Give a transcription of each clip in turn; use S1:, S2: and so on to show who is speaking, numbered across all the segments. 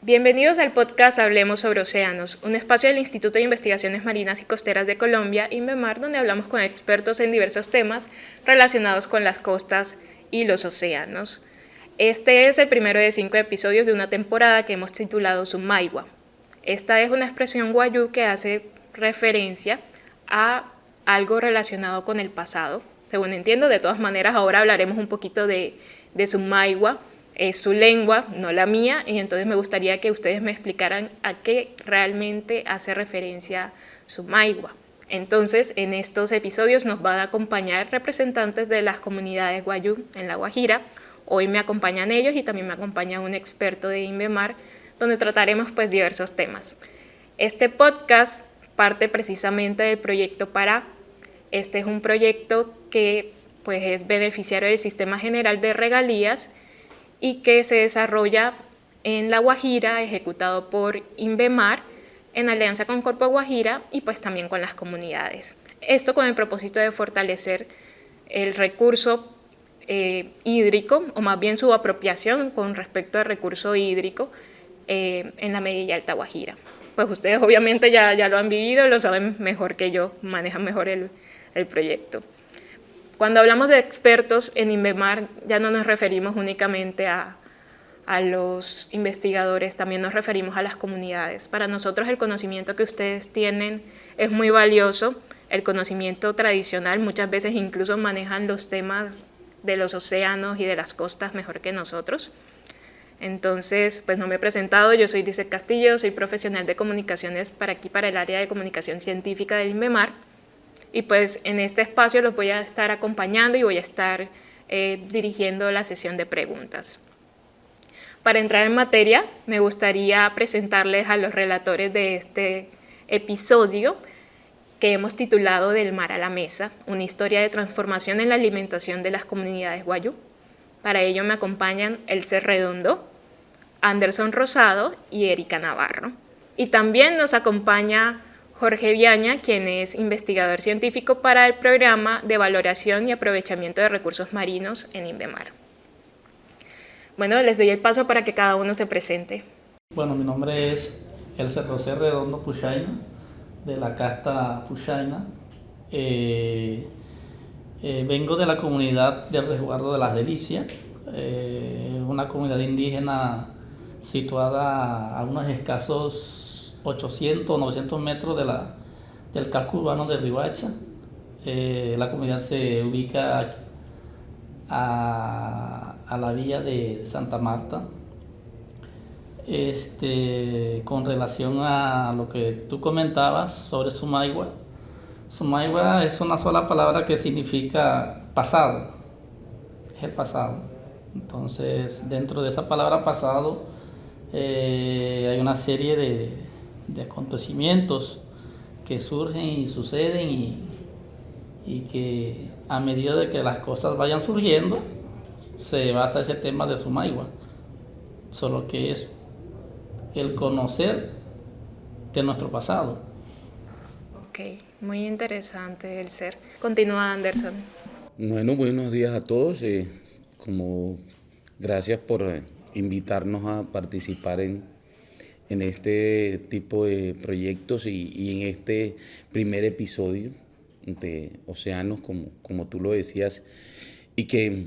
S1: Bienvenidos al podcast Hablemos sobre Océanos, un espacio del Instituto de Investigaciones Marinas y Costeras de Colombia, INVEMAR, donde hablamos con expertos en diversos temas relacionados con las costas y los océanos. Este es el primero de 5 episodios de una temporada que hemos titulado Sumaigua. Esta es una expresión guayú que hace referencia a algo relacionado con el pasado. Según entiendo, de todas maneras, ahora hablaremos un poquito de Sumaigua. Es su lengua, no la mía, y entonces me gustaría que ustedes me explicaran a qué realmente hace referencia Sumaigua. Entonces, en estos episodios nos van a acompañar representantes de las comunidades guayú en La Guajira. Hoy me acompañan ellos y también me acompaña un experto de INVEMAR, donde trataremos diversos temas. Este podcast parte precisamente del proyecto PARA. Este es un proyecto que es beneficiario del Sistema General de Regalías y que se desarrolla en La Guajira, ejecutado por INVEMAR en alianza con Corpo Guajira y también con las comunidades. Esto con el propósito de fortalecer el recurso hídrico, o más bien su apropiación con respecto al recurso hídrico en la media y alta Guajira. Pues ustedes obviamente ya lo han vivido, lo saben mejor que yo, manejan mejor el proyecto. Cuando hablamos de expertos en INVEMAR, ya no nos referimos únicamente a los investigadores, también nos referimos a las comunidades. Para nosotros el conocimiento que ustedes tienen es muy valioso, el conocimiento tradicional, muchas veces incluso manejan los temas de los océanos y de las costas mejor que nosotros. Entonces, no me he presentado, yo soy Lizeth Castillo, soy profesional de comunicaciones para el área de comunicación científica del INVEMAR. Y en este espacio los voy a estar acompañando y voy a estar dirigiendo la sesión de preguntas. Para entrar en materia, me gustaría presentarles a los relatores de este episodio que hemos titulado Del mar a la mesa, una historia de transformación en la alimentación de las comunidades guayú. Para ello me acompañan Elser Redondo, Anderson Rosado y Erika Navarro. Y también nos acompaña Jorge Viaña, quien es investigador científico para el Programa de Valoración y Aprovechamiento de Recursos Marinos en INVEMAR. Les doy el paso para que cada uno se presente.
S2: Bueno, mi nombre es Elser José Redondo Puchaina, de la casta Puchaina. Vengo de la comunidad del Resguardo de las Delicias, una comunidad indígena situada a unos escasos 800 o 900 metros del casco urbano de Riohacha. La comunidad se ubica a la vía de Santa Marta. Con relación a lo que tú comentabas sobre Sumaigua, Sumaigua es una sola palabra que significa pasado, es el pasado. Entonces, dentro de esa palabra pasado hay una serie de acontecimientos que surgen y suceden y que a medida de que las cosas vayan surgiendo se basa ese tema de Sumaigua, solo que es el conocer de nuestro pasado.
S1: Ok, muy interesante el ser. Continúa, Anderson.
S3: Bueno, buenos días a todos. Gracias por invitarnos a participar en este tipo de proyectos y en este primer episodio de Océanos, como tú lo decías, y que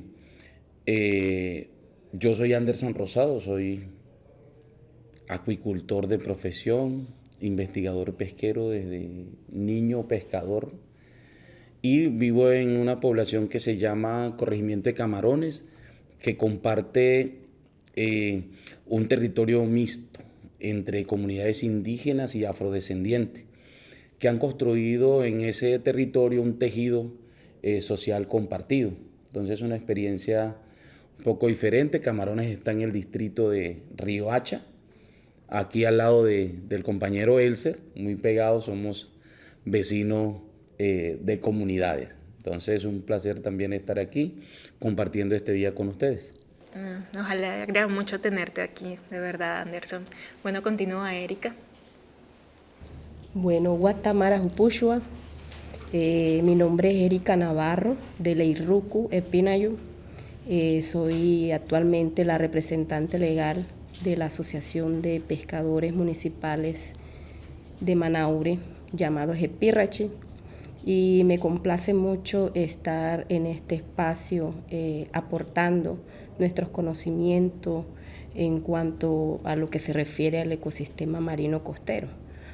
S3: yo soy Anderson Rosado, soy acuicultor de profesión, investigador pesquero desde niño pescador, y vivo en una población que se llama Corregimiento de Camarones, que comparte un territorio mixto entre comunidades indígenas y afrodescendientes, que han construido en ese territorio un tejido social compartido. Entonces es una experiencia un poco diferente. Camarones está en el distrito de Riohacha, aquí al lado del compañero Elser, muy pegados, somos vecinos de comunidades. Entonces es un placer también estar aquí compartiendo este día con ustedes.
S1: Nos alegra mucho tenerte aquí, de verdad, Anderson. Continúa, Erika.
S4: Guatamara Jupushua. Mi nombre es Erika Navarro, de Leirruku, Epinayu. Soy actualmente la representante legal de la Asociación de Pescadores Municipales de Manaure, llamado Jepirrachi, y me complace mucho estar en este espacio aportando nuestros conocimientos en cuanto a lo que se refiere al ecosistema marino costero.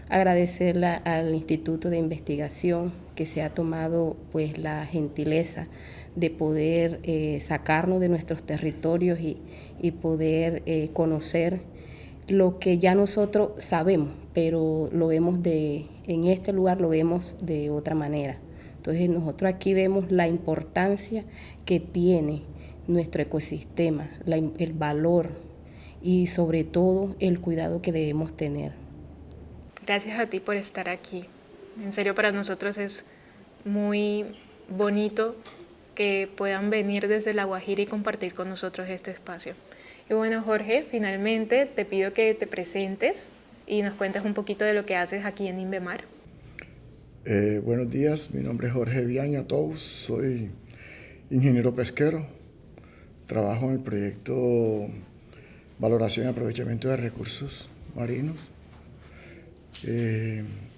S4: Agradecerle al Instituto de Investigación que se ha tomado pues la gentileza de poder sacarnos de nuestros territorios y poder conocer lo que ya nosotros sabemos, pero lo vemos en este lugar lo vemos de otra manera. Entonces nosotros aquí vemos la importancia que tiene nuestro ecosistema, el valor y sobre todo el cuidado que debemos tener.
S1: Gracias a ti por estar aquí. En serio, para nosotros es muy bonito que puedan venir desde La Guajira y compartir con nosotros este espacio. Y bueno, Jorge, finalmente te pido que te presentes y nos cuentes un poquito de lo que haces aquí en Inbemar.
S5: Buenos días, mi nombre es Jorge Viaña Tous, soy ingeniero pesquero, trabajo en el proyecto Valoración y Aprovechamiento de Recursos Marinos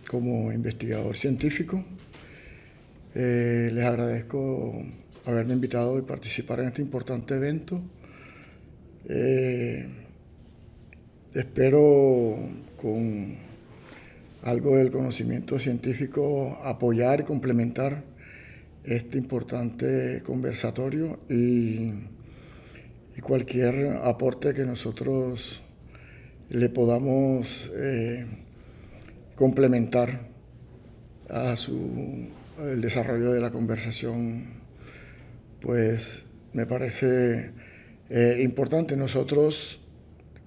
S5: como investigador científico. Les agradezco haberme invitado y participar en este importante evento. Espero con algo del conocimiento científico apoyar y complementar este importante conversatorio y cualquier aporte que nosotros le podamos complementar a el desarrollo de la conversación, pues me parece importante. Nosotros,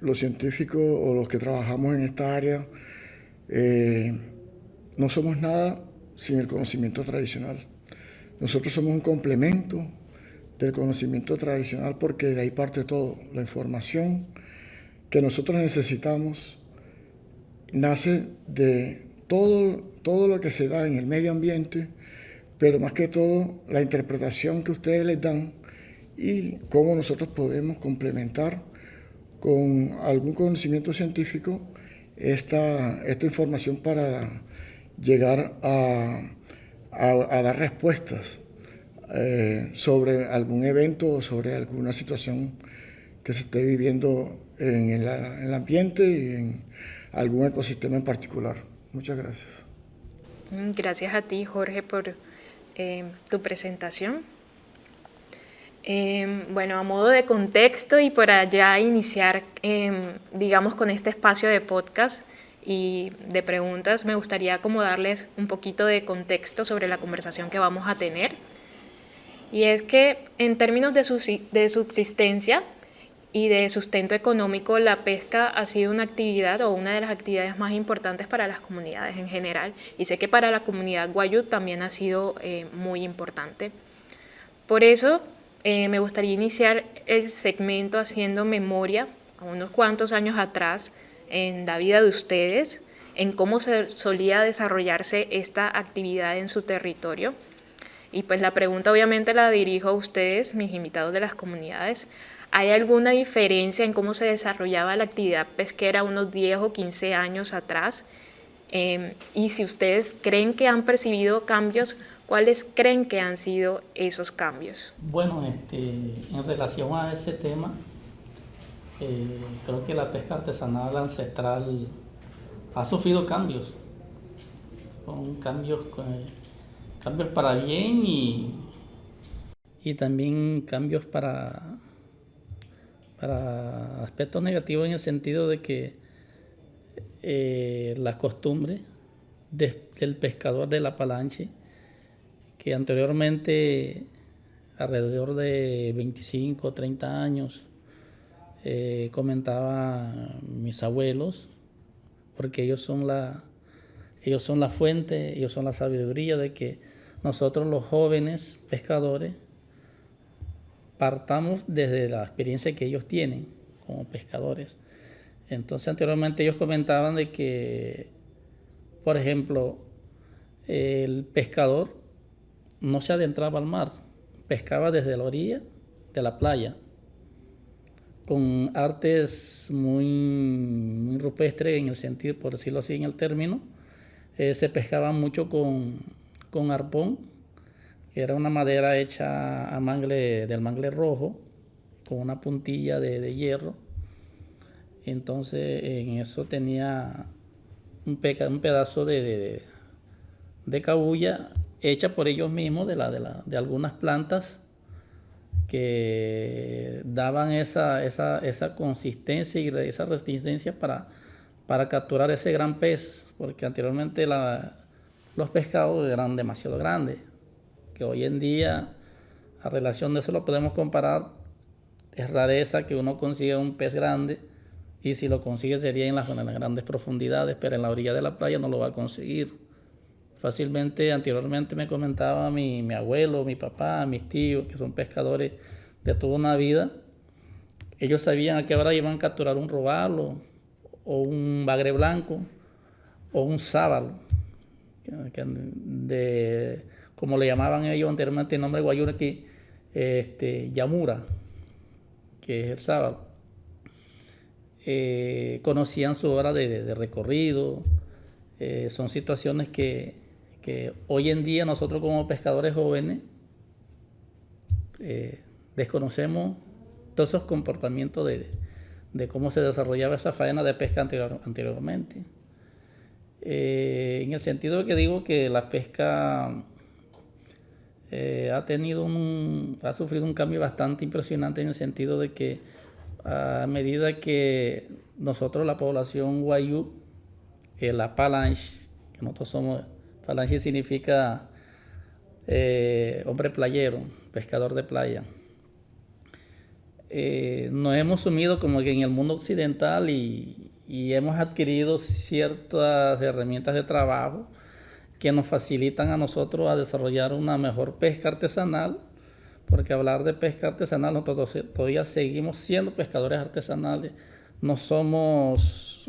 S5: los científicos o los que trabajamos en esta área, no somos nada sin el conocimiento tradicional. Nosotros somos un complemento del conocimiento tradicional porque de ahí parte todo. La información que nosotros necesitamos nace de todo lo que se da en el medio ambiente, pero más que todo la interpretación que ustedes les dan y cómo nosotros podemos complementar con algún conocimiento científico esta información para llegar a dar respuestas sobre algún evento o sobre alguna situación que se esté viviendo en el ambiente y en algún ecosistema en particular. Muchas gracias.
S1: Gracias a ti, Jorge, por tu presentación. Bueno, a modo de contexto y para ya iniciar, digamos, con este espacio de podcast y de preguntas, me gustaría como darles un poquito de contexto sobre la conversación que vamos a tener. Y es que en términos de subsistencia y de sustento económico, la pesca ha sido una actividad o una de las actividades más importantes para las comunidades en general. Y sé que para la comunidad guayú también ha sido muy importante. Por eso me gustaría iniciar el segmento haciendo memoria a unos cuantos años atrás en la vida de ustedes, en cómo se solía desarrollarse esta actividad en su territorio. Y pues la pregunta obviamente la dirijo a ustedes, mis invitados de las comunidades. ¿Hay alguna diferencia en cómo se desarrollaba la actividad pesquera unos 10 o 15 años atrás? Y si ustedes creen que han percibido cambios, ¿cuáles creen que han sido esos cambios?
S2: Bueno, en relación a ese tema, creo que la pesca artesanal ancestral ha sufrido cambios. Son cambios para bien y también cambios para aspectos negativos, en el sentido de que la costumbre del pescador de la Palanche, que anteriormente, alrededor de 25 o 30 años, comentaba mis abuelos, porque ellos son la fuente, ellos son la sabiduría de que nosotros los jóvenes pescadores partamos desde la experiencia que ellos tienen como pescadores. Entonces anteriormente ellos comentaban de que, por ejemplo, el pescador no se adentraba al mar, pescaba desde la orilla de la playa. con artes muy rupestres en el sentido, por decirlo así, en el término. Se pescaba mucho con arpón, que era una madera hecha del mangle rojo, con una puntilla de hierro. Entonces en eso tenía un pedazo de cabuya hecha por ellos mismos de algunas plantas que daban esa consistencia y esa resistencia para capturar ese gran pez, porque anteriormente los pescados eran demasiado grandes, que hoy en día a relación de eso lo podemos comparar. Es rareza que uno consiga un pez grande, y si lo consigue sería en las grandes profundidades, pero en la orilla de la playa no lo va a conseguir fácilmente. Anteriormente me comentaba mi abuelo, mi papá, mis tíos, que son pescadores de toda una vida. Ellos sabían a qué hora iban a capturar un robalo, o un bagre blanco, o un sábalo, como le llamaban ellos anteriormente, el nombre guayú aquí, yamura, que es el sábalo. Conocían su hora de recorrido. Son situaciones que hoy en día nosotros como pescadores jóvenes desconocemos todos esos comportamientos de cómo se desarrollaba esa faena de pesca anteriormente. En el sentido que digo que la pesca ha sufrido un cambio bastante impresionante, en el sentido de que a medida que nosotros, la población wayuu, la Palanche, que nosotros somos, Palanche significa hombre playero, pescador de playa, nos hemos sumido como que en el mundo occidental y hemos adquirido ciertas herramientas de trabajo que nos facilitan a nosotros a desarrollar una mejor pesca artesanal, porque hablar de pesca artesanal, nosotros todavía seguimos siendo pescadores artesanales. No nos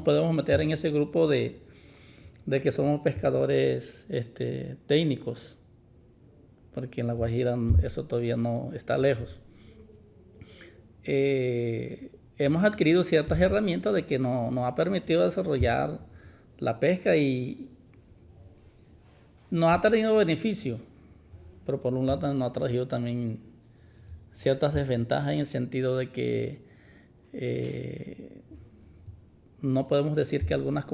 S2: podemos meter en ese grupo de que somos pescadores técnicos, porque en La Guajira eso todavía no está lejos. Hemos adquirido ciertas herramientas de que nos ha permitido desarrollar la pesca y nos ha traído beneficios, pero por un lado nos ha traído también ciertas desventajas, en el sentido de que no podemos decir que todas las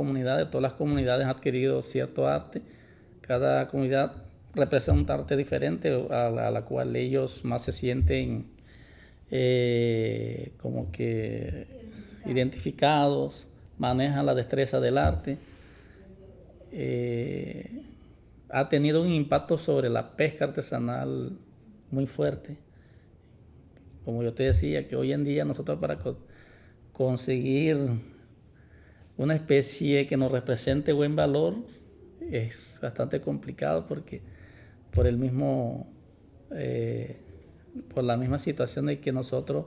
S2: comunidades han adquirido cierto arte. Cada comunidad representa un arte diferente a la cual ellos más se sienten como que identificados, manejan la destreza del arte. Ha tenido un impacto sobre la pesca artesanal muy fuerte. Como yo te decía, que hoy en día nosotros para conseguir una especie que nos represente buen valor es bastante complicado, porque por la misma situación de que nosotros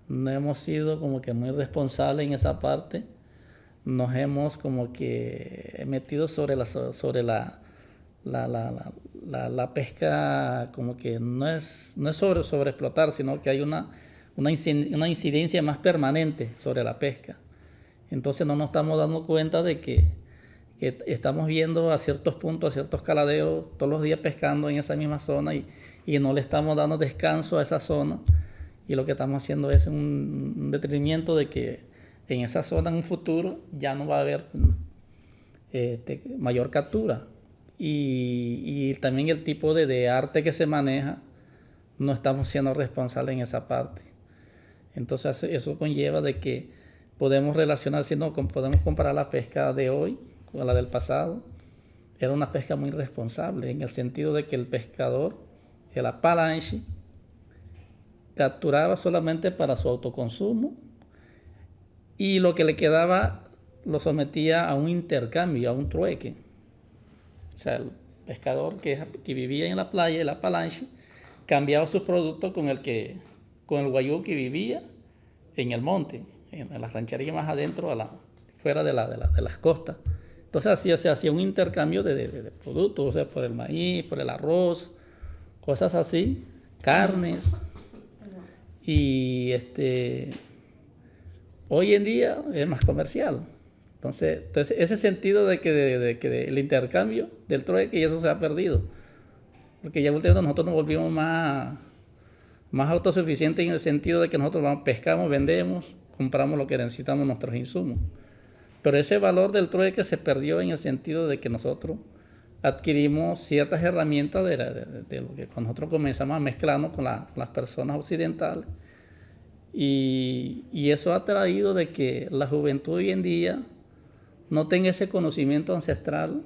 S2: no hemos sido como que muy responsables en esa parte, nos hemos como que metido sobre la pesca, como que no es sobre explotar, sino que hay una incidencia más permanente sobre la pesca. Entonces no nos estamos dando cuenta de que estamos viendo a ciertos puntos, a ciertos caladeros, todos los días pescando en esa misma zona, y no le estamos dando descanso a esa zona, y lo que estamos haciendo es un detenimiento de que en esa zona en un futuro ya no va a haber mayor captura. Y también el tipo de arte que se maneja, no estamos siendo responsables en esa parte. Entonces eso conlleva de que podemos podemos comparar la pesca de hoy con la del pasado. Era una pesca muy responsable, en el sentido de que el pescador, el Apalanche, capturaba solamente para su autoconsumo, y lo que le quedaba lo sometía a un intercambio, a un trueque. O sea, el pescador que vivía en la playa, el Apalanche, cambiaba sus productos con el guayú que vivía en el monte, en las rancherías más adentro, fuera de las costas. Entonces se hacía un intercambio de productos, o sea, por el maíz, por el arroz, cosas así, carnes. y hoy en día es más comercial. Entonces ese sentido de que el intercambio del trueque, y eso se ha perdido. Porque ya últimamente nosotros nos volvimos más autosuficientes en el sentido de que nosotros pescamos, vendemos, compramos lo que necesitamos, nuestros insumos. Pero ese valor del trueque se perdió en el sentido de que nosotros adquirimos ciertas herramientas de lo que cuando nosotros comenzamos a mezclarnos con las personas occidentales. Y eso ha traído de que la juventud hoy en día no tenga ese conocimiento ancestral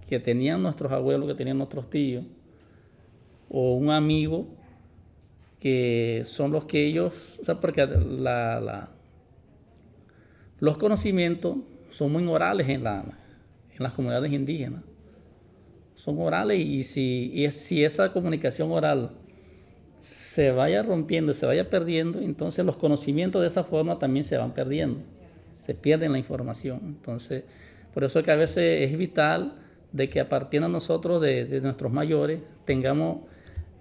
S2: que tenían nuestros abuelos, que tenían nuestros tíos, o un amigo, que son los que ellos, o sea, porque los conocimientos son muy orales en las comunidades indígenas. Son orales, y si esa comunicación oral se vaya rompiendo, se vaya perdiendo, entonces los conocimientos de esa forma también se van perdiendo. Se pierde la información. Entonces, por eso es que a veces es vital de que a partir de nosotros, de nuestros mayores, tengamos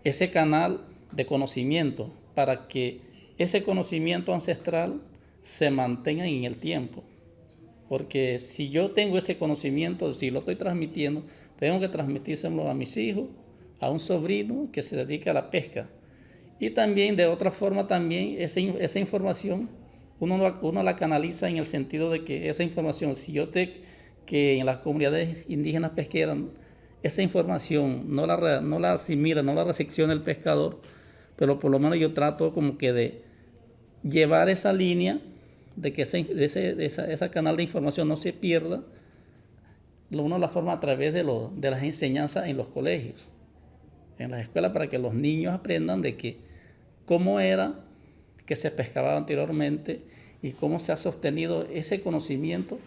S2: ese canal de conocimiento para que ese conocimiento ancestral se mantenga en el tiempo. Porque si yo tengo ese conocimiento, si lo estoy transmitiendo, tengo que transmitírselo a mis hijos, a un sobrino que se dedica a la pesca. Y también, de otra forma, también esa información uno la canaliza en el sentido de que esa información, que en las comunidades indígenas pesqueras, esa información no la asimila, no la recepciona el pescador, pero por lo menos yo trato como que de llevar esa línea, de que ese canal de información no se pierda. Uno la forma a través de las enseñanzas en los colegios, en las escuelas, para que los niños aprendan de que cómo era que se pescaba anteriormente y cómo se ha sostenido ese conocimiento,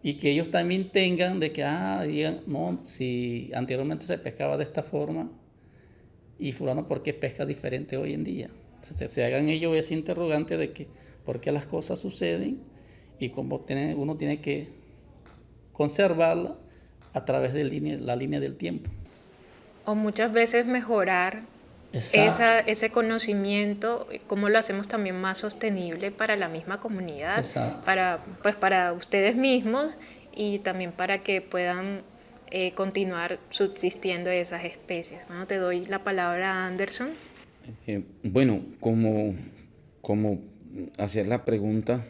S2: y que ellos también tengan de que, digan, no, si anteriormente se pescaba de esta forma y fulano, ¿por qué pesca diferente hoy en día? Entonces, se hagan ellos ese interrogante de que por qué las cosas suceden y cómo uno tiene que conservarla a través de la línea del tiempo.
S1: O muchas veces mejorar ese conocimiento, cómo lo hacemos también más sostenible para la misma comunidad.
S2: Exacto.
S1: para ustedes mismos, y también para que puedan continuar subsistiendo esas especies. Bueno, te doy la palabra, Anderson.
S3: Bueno, como hacer la pregunta,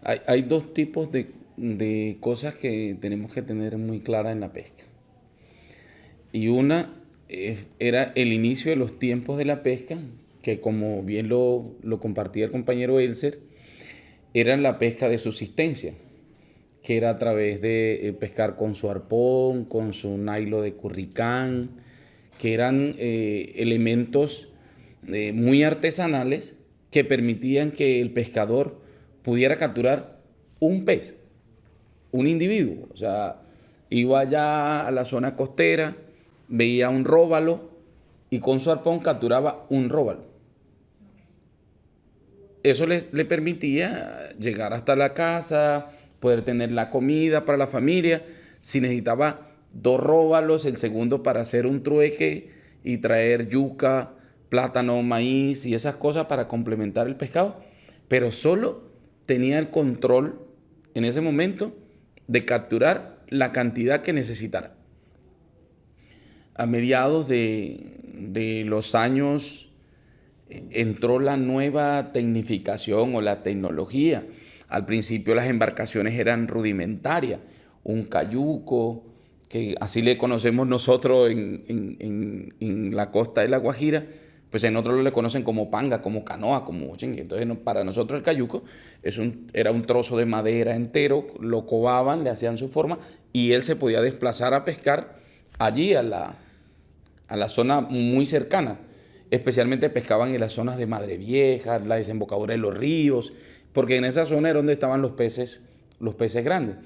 S3: hay dos tipos de cosas que tenemos que tener muy claras en la pesca. Y una era el inicio de los tiempos de la pesca, que como bien lo compartía el compañero Elser, era la pesca de subsistencia, que era a través de pescar con su arpón, con su nailo de curricán, que eran elementos muy artesanales que permitían que el pescador pudiera capturar un pez, un individuo. O sea, iba allá a la zona costera, veía un róbalo y con su arpón capturaba un róbalo. Eso le permitía llegar hasta la casa, poder tener la comida para la familia. Si necesitaba 2 róbalos, el segundo para hacer un trueque y traer yuca, plátano, maíz y esas cosas para complementar el pescado. Pero solo tenía el control en ese momento de capturar la cantidad que necesitara. A mediados de los años entró la nueva tecnificación o la tecnología. Al principio las embarcaciones eran rudimentarias, un cayuco, que así le conocemos nosotros en la costa de La Guajira, pues en otros le conocen como panga, como canoa, como chingue. Entonces para nosotros el cayuco era un trozo de madera entero, lo cobaban, le hacían su forma y él se podía desplazar a pescar allí a la zona muy cercana. Especialmente pescaban en las zonas de Madre Vieja, la desembocadura de los ríos, porque en esa zona era donde estaban los peces grandes.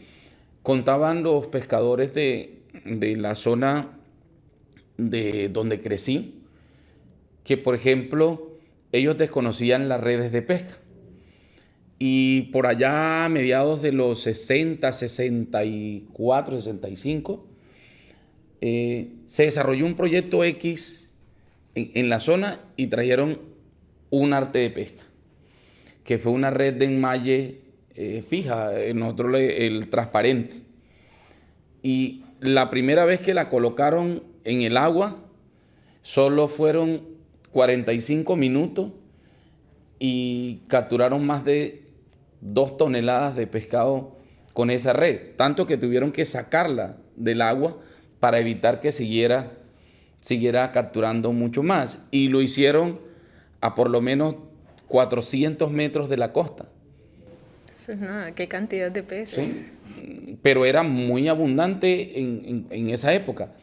S3: Contaban los pescadores de la zona de donde crecí, que por ejemplo ellos desconocían las redes de pesca. Y por allá a mediados de los 60, 64, 65, se desarrolló un proyecto X en la zona y trajeron un arte de pesca, que fue una red de enmalle fija, nosotros el transparente. Y la primera vez que la colocaron en el agua, solo fueron 45 minutos y capturaron más de 2 toneladas de pescado con esa red, tanto que tuvieron que sacarla del agua para evitar que siguiera capturando mucho más. Y lo hicieron a por lo menos 400 metros de la costa.
S1: Eso es nada, qué cantidad de peces.
S3: ¿Sí? Pero era muy abundante en esa época.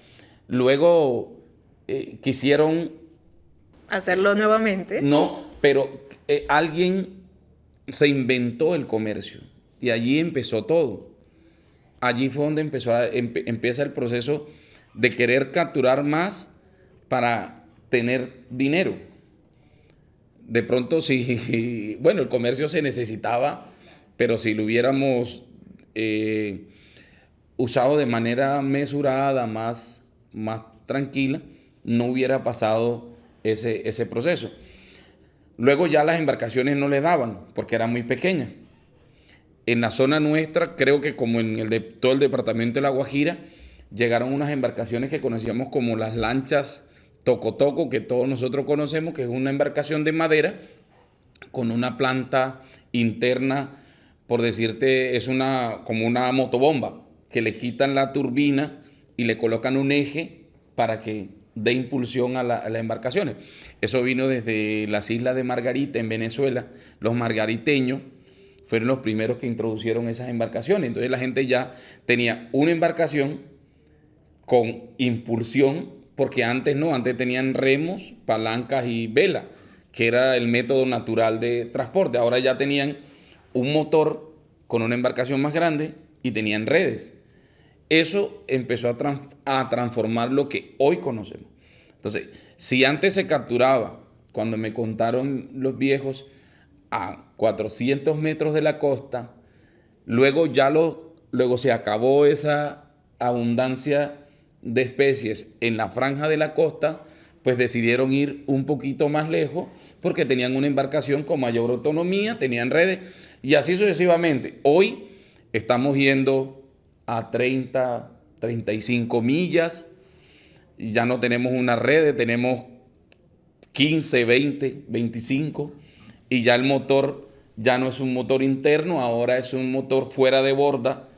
S3: Luego quisieron...
S1: Hacerlo nuevamente.
S3: No, pero alguien se inventó el comercio y allí empezó todo. Allí fue donde empieza el proceso de querer capturar más para tener dinero. De pronto, sí, bueno, el comercio se necesitaba, pero si lo hubiéramos usado de manera mesurada, más tranquila, no hubiera pasado ese proceso. Luego ya las embarcaciones no le daban porque eran muy pequeñas. En la zona nuestra, creo que como en todo el departamento de La Guajira, llegaron unas embarcaciones que conocíamos como las lanchas toco-toco, que todos nosotros conocemos, que es una embarcación de madera con una planta interna, por decirte, es como una motobomba, que le quitan la turbina y le colocan un eje para que dé impulsión a las embarcaciones. Eso vino desde las islas de Margarita en Venezuela. Los margariteños fueron los primeros que introducieron esas embarcaciones. Entonces la gente ya tenía una embarcación con impulsión, porque antes no, antes tenían remos, palancas y vela, que era el método natural de transporte. Ahora ya tenían un motor con una embarcación más grande y tenían redes. Eso empezó a transformar lo que hoy conocemos. Entonces, si antes se capturaba, cuando me contaron los viejos, a 400 metros de la costa, luego se acabó esa abundancia de especies en la franja de la costa, pues decidieron ir un poquito más lejos porque tenían una embarcación con mayor autonomía, tenían redes y así sucesivamente. Hoy estamos yendo a 30, 35 millas, y ya no tenemos una red, tenemos 15, 20, 25 y ya el motor ya no es un motor interno, ahora es un motor fuera de borda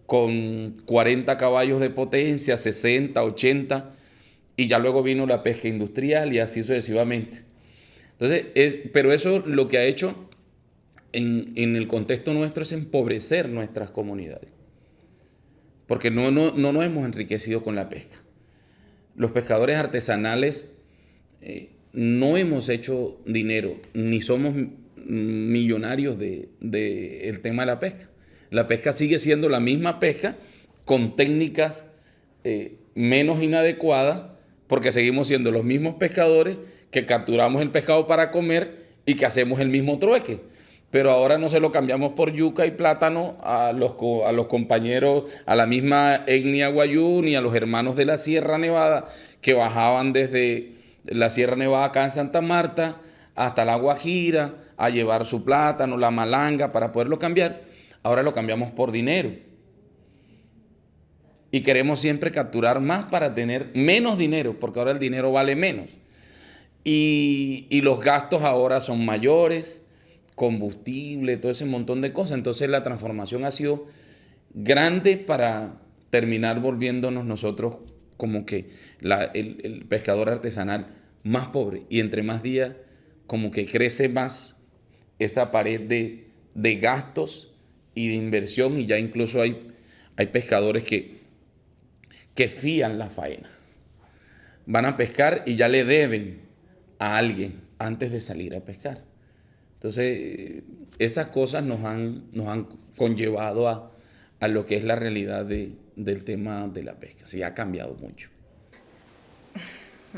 S3: con 40 caballos de potencia, 60, 80 y ya luego vino la pesca industrial y así sucesivamente. Entonces, pero eso lo que ha hecho en el contexto nuestro es empobrecer nuestras comunidades. Porque no nos hemos enriquecido con la pesca. Los pescadores artesanales no hemos hecho dinero, ni somos millonarios del tema de la pesca. La pesca sigue siendo la misma pesca, con técnicas menos inadecuadas, porque seguimos siendo los mismos pescadores que capturamos el pescado para comer y que hacemos el mismo trueque. Pero ahora no se lo cambiamos por yuca y plátano a los compañeros, a la misma etnia guayú, ni a los hermanos de la Sierra Nevada que bajaban desde la Sierra Nevada acá en Santa Marta hasta La Guajira a llevar su plátano, la malanga para poderlo cambiar. Ahora lo cambiamos por dinero. Y queremos siempre capturar más para tener menos dinero, porque ahora el dinero vale menos. Y los gastos ahora son mayores, combustible, todo ese montón de cosas. Entonces la transformación ha sido grande para terminar volviéndonos nosotros como que el pescador artesanal más pobre. Y entre más días como que crece más esa pared de gastos y de inversión, y ya incluso hay pescadores que fían la faena. Van a pescar y ya le deben a alguien antes de salir a pescar. Entonces, esas cosas nos han conllevado a lo que es la realidad del tema de la pesca. Sí, ha cambiado mucho.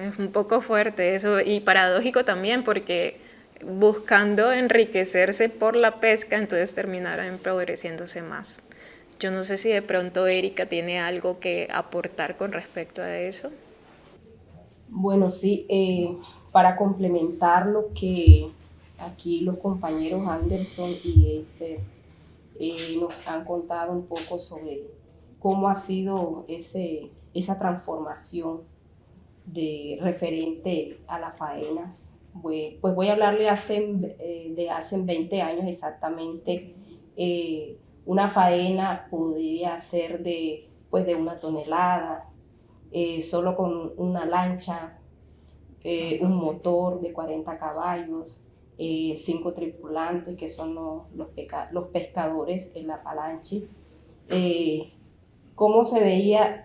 S1: Es un poco fuerte eso y paradójico también, porque buscando enriquecerse por la pesca, entonces terminaron empobreciéndose más. Yo no sé si de pronto Erika tiene algo que aportar con respecto a eso.
S4: Bueno, sí, para complementar lo que aquí los compañeros Anderson y Eiser nos han contado un poco sobre cómo ha sido esa transformación referente a las faenas. Pues voy a hablarle de hace 20 años exactamente. Una faena podría ser de 1 tonelada, solo con una lancha, un motor de 40 caballos, 5 tripulantes que son los pescadores en la Palanchi. ¿Cómo se ve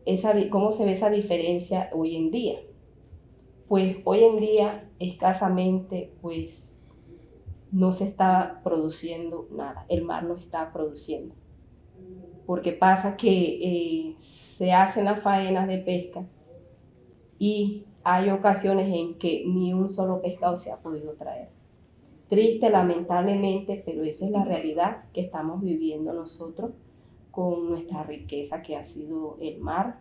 S4: esa diferencia hoy en día? Pues hoy en día escasamente pues no se está produciendo nada, el mar no está produciendo, porque pasa que se hacen las faenas de pesca y hay ocasiones en que ni un solo pescado se ha podido traer. Triste, lamentablemente, pero esa es la realidad que estamos viviendo nosotros con nuestra riqueza que ha sido el mar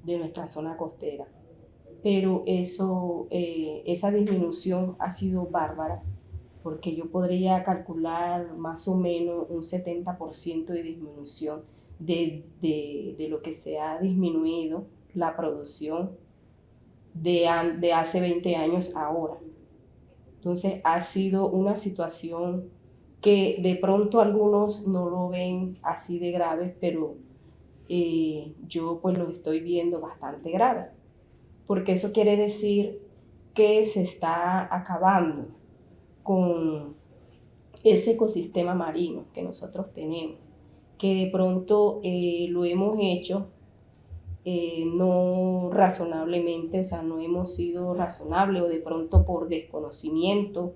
S4: de nuestra zona costera. Pero esa disminución ha sido bárbara, porque yo podría calcular más o menos un 70% de disminución de lo que se ha disminuido la producción de hace 20 años ahora. Entonces ha sido una situación que de pronto algunos no lo ven así de grave, pero yo pues lo estoy viendo bastante grave, porque eso quiere decir que se está acabando con ese ecosistema marino que nosotros tenemos, que de pronto lo hemos hecho no razonablemente, o sea, no hemos sido razonables, o de pronto por desconocimiento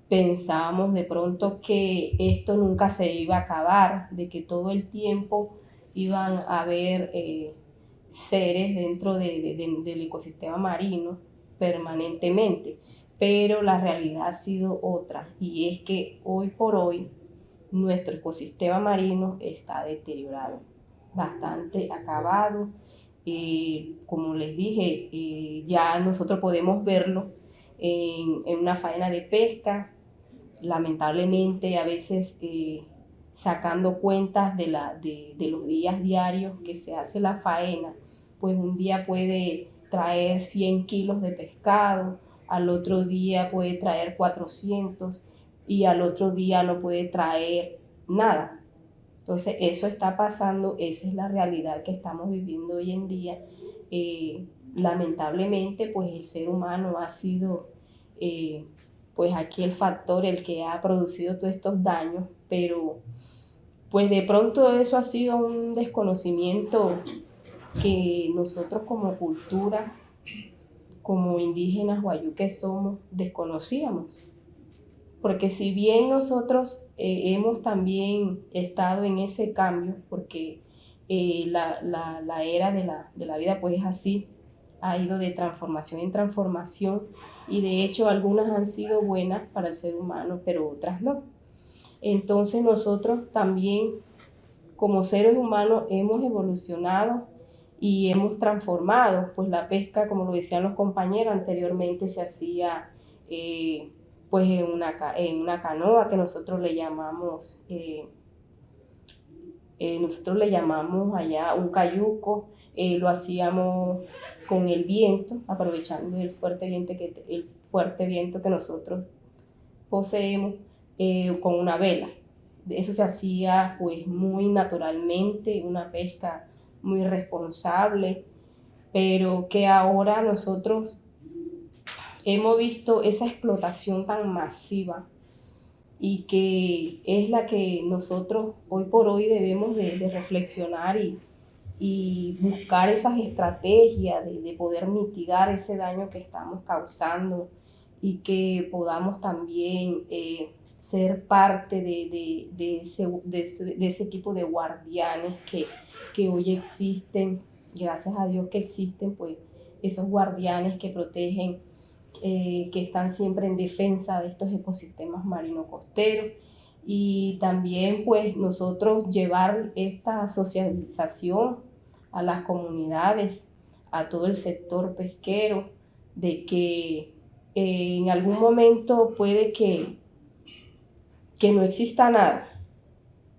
S4: pensábamos de pronto que esto nunca se iba a acabar, de que todo el tiempo iban a haber seres dentro del ecosistema marino permanentemente, pero la realidad ha sido otra, y es que hoy por hoy nuestro ecosistema marino está deteriorado, bastante acabado. Como les dije, ya nosotros podemos verlo en una faena de pesca. Lamentablemente a veces sacando cuentas de los días diarios que se hace la faena, pues un día puede traer 100 kilos de pescado, al otro día puede traer 400 y al otro día no puede traer nada. Entonces eso está pasando, esa es la realidad que estamos viviendo hoy en día. Lamentablemente pues el ser humano ha sido pues aquí el factor, el que ha producido todos estos daños, pero pues de pronto eso ha sido un desconocimiento que nosotros como cultura, como indígenas guayú que somos, desconocíamos. Porque si bien nosotros hemos también estado en ese cambio, porque la era de la vida pues es así, ha ido de transformación en transformación, y de hecho algunas han sido buenas para el ser humano, pero otras no. Entonces nosotros también como seres humanos hemos evolucionado y hemos transformado, pues la pesca, como lo decían los compañeros, anteriormente se hacía pues en una canoa que nosotros le llamamos allá un cayuco. Lo hacíamos con el viento, aprovechando el fuerte viento que nosotros poseemos, con una vela. Eso se hacía pues muy naturalmente, una pesca muy responsable, pero que ahora nosotros hemos visto esa explotación tan masiva, y que es la que nosotros hoy por hoy debemos de reflexionar y buscar esas estrategias de poder mitigar ese daño que estamos causando, y que podamos también ser parte de ese equipo de guardianes que hoy existen, gracias a Dios que existen, pues esos guardianes que protegen, que están siempre en defensa de estos ecosistemas marino-costeros. Y también pues nosotros llevar esta socialización a las comunidades, a todo el sector pesquero, de que en algún momento puede que no exista nada.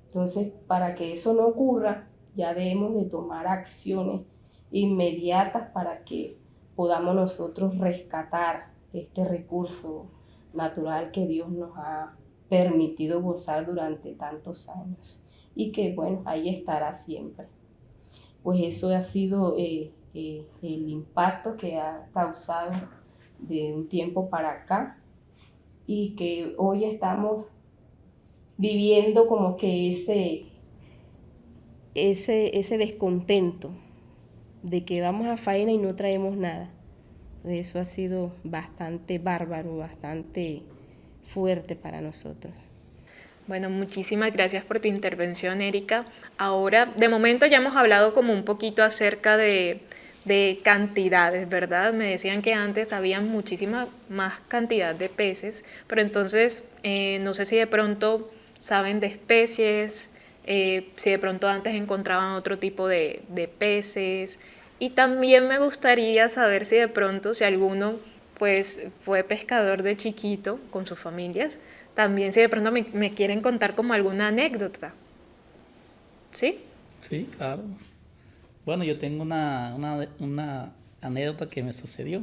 S4: Entonces, para que eso no ocurra, ya debemos de tomar acciones inmediatas para que podamos nosotros rescatar este recurso natural que Dios nos ha permitido gozar durante tantos años y que, bueno, ahí estará siempre. Pues eso ha sido el impacto que ha causado de un tiempo para acá y que hoy estamos viviendo como que ese descontento de que vamos a faena y no traemos nada. Entonces eso ha sido bastante bárbaro, bastante fuerte para nosotros.
S1: Bueno, muchísimas gracias por tu intervención, Erika. Ahora, de momento ya hemos hablado como un poquito acerca de cantidades, ¿verdad? Me decían que antes había muchísima más cantidad de peces, pero entonces no sé si de pronto saben de especies, si de pronto antes encontraban otro tipo de peces. Y también me gustaría saber si de pronto, si alguno pues fue pescador de chiquito con sus familias, también si de pronto me quieren contar como alguna anécdota. ¿Sí?
S2: Sí, claro. Bueno, yo tengo una anécdota que me sucedió.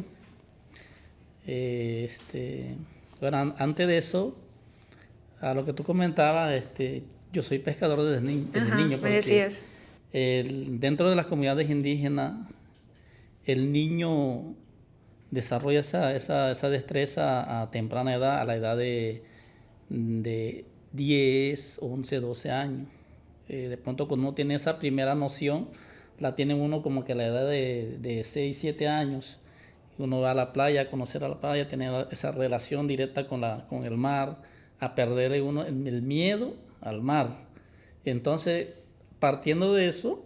S2: Bueno, antes de eso, a lo que tú comentabas, yo soy pescador desde niño,
S1: Me
S2: porque
S1: decías.
S2: dentro de las comunidades indígenas, el niño desarrolla esa destreza a temprana edad, a la edad de 10, 11, 12 años. De pronto cuando uno tiene esa primera noción, la tiene uno como que a la edad de 6, 7 años. Uno va a la playa, a conocer a la playa, tener esa relación directa con el mar, a perderle uno el miedo al mar. Entonces, partiendo de eso,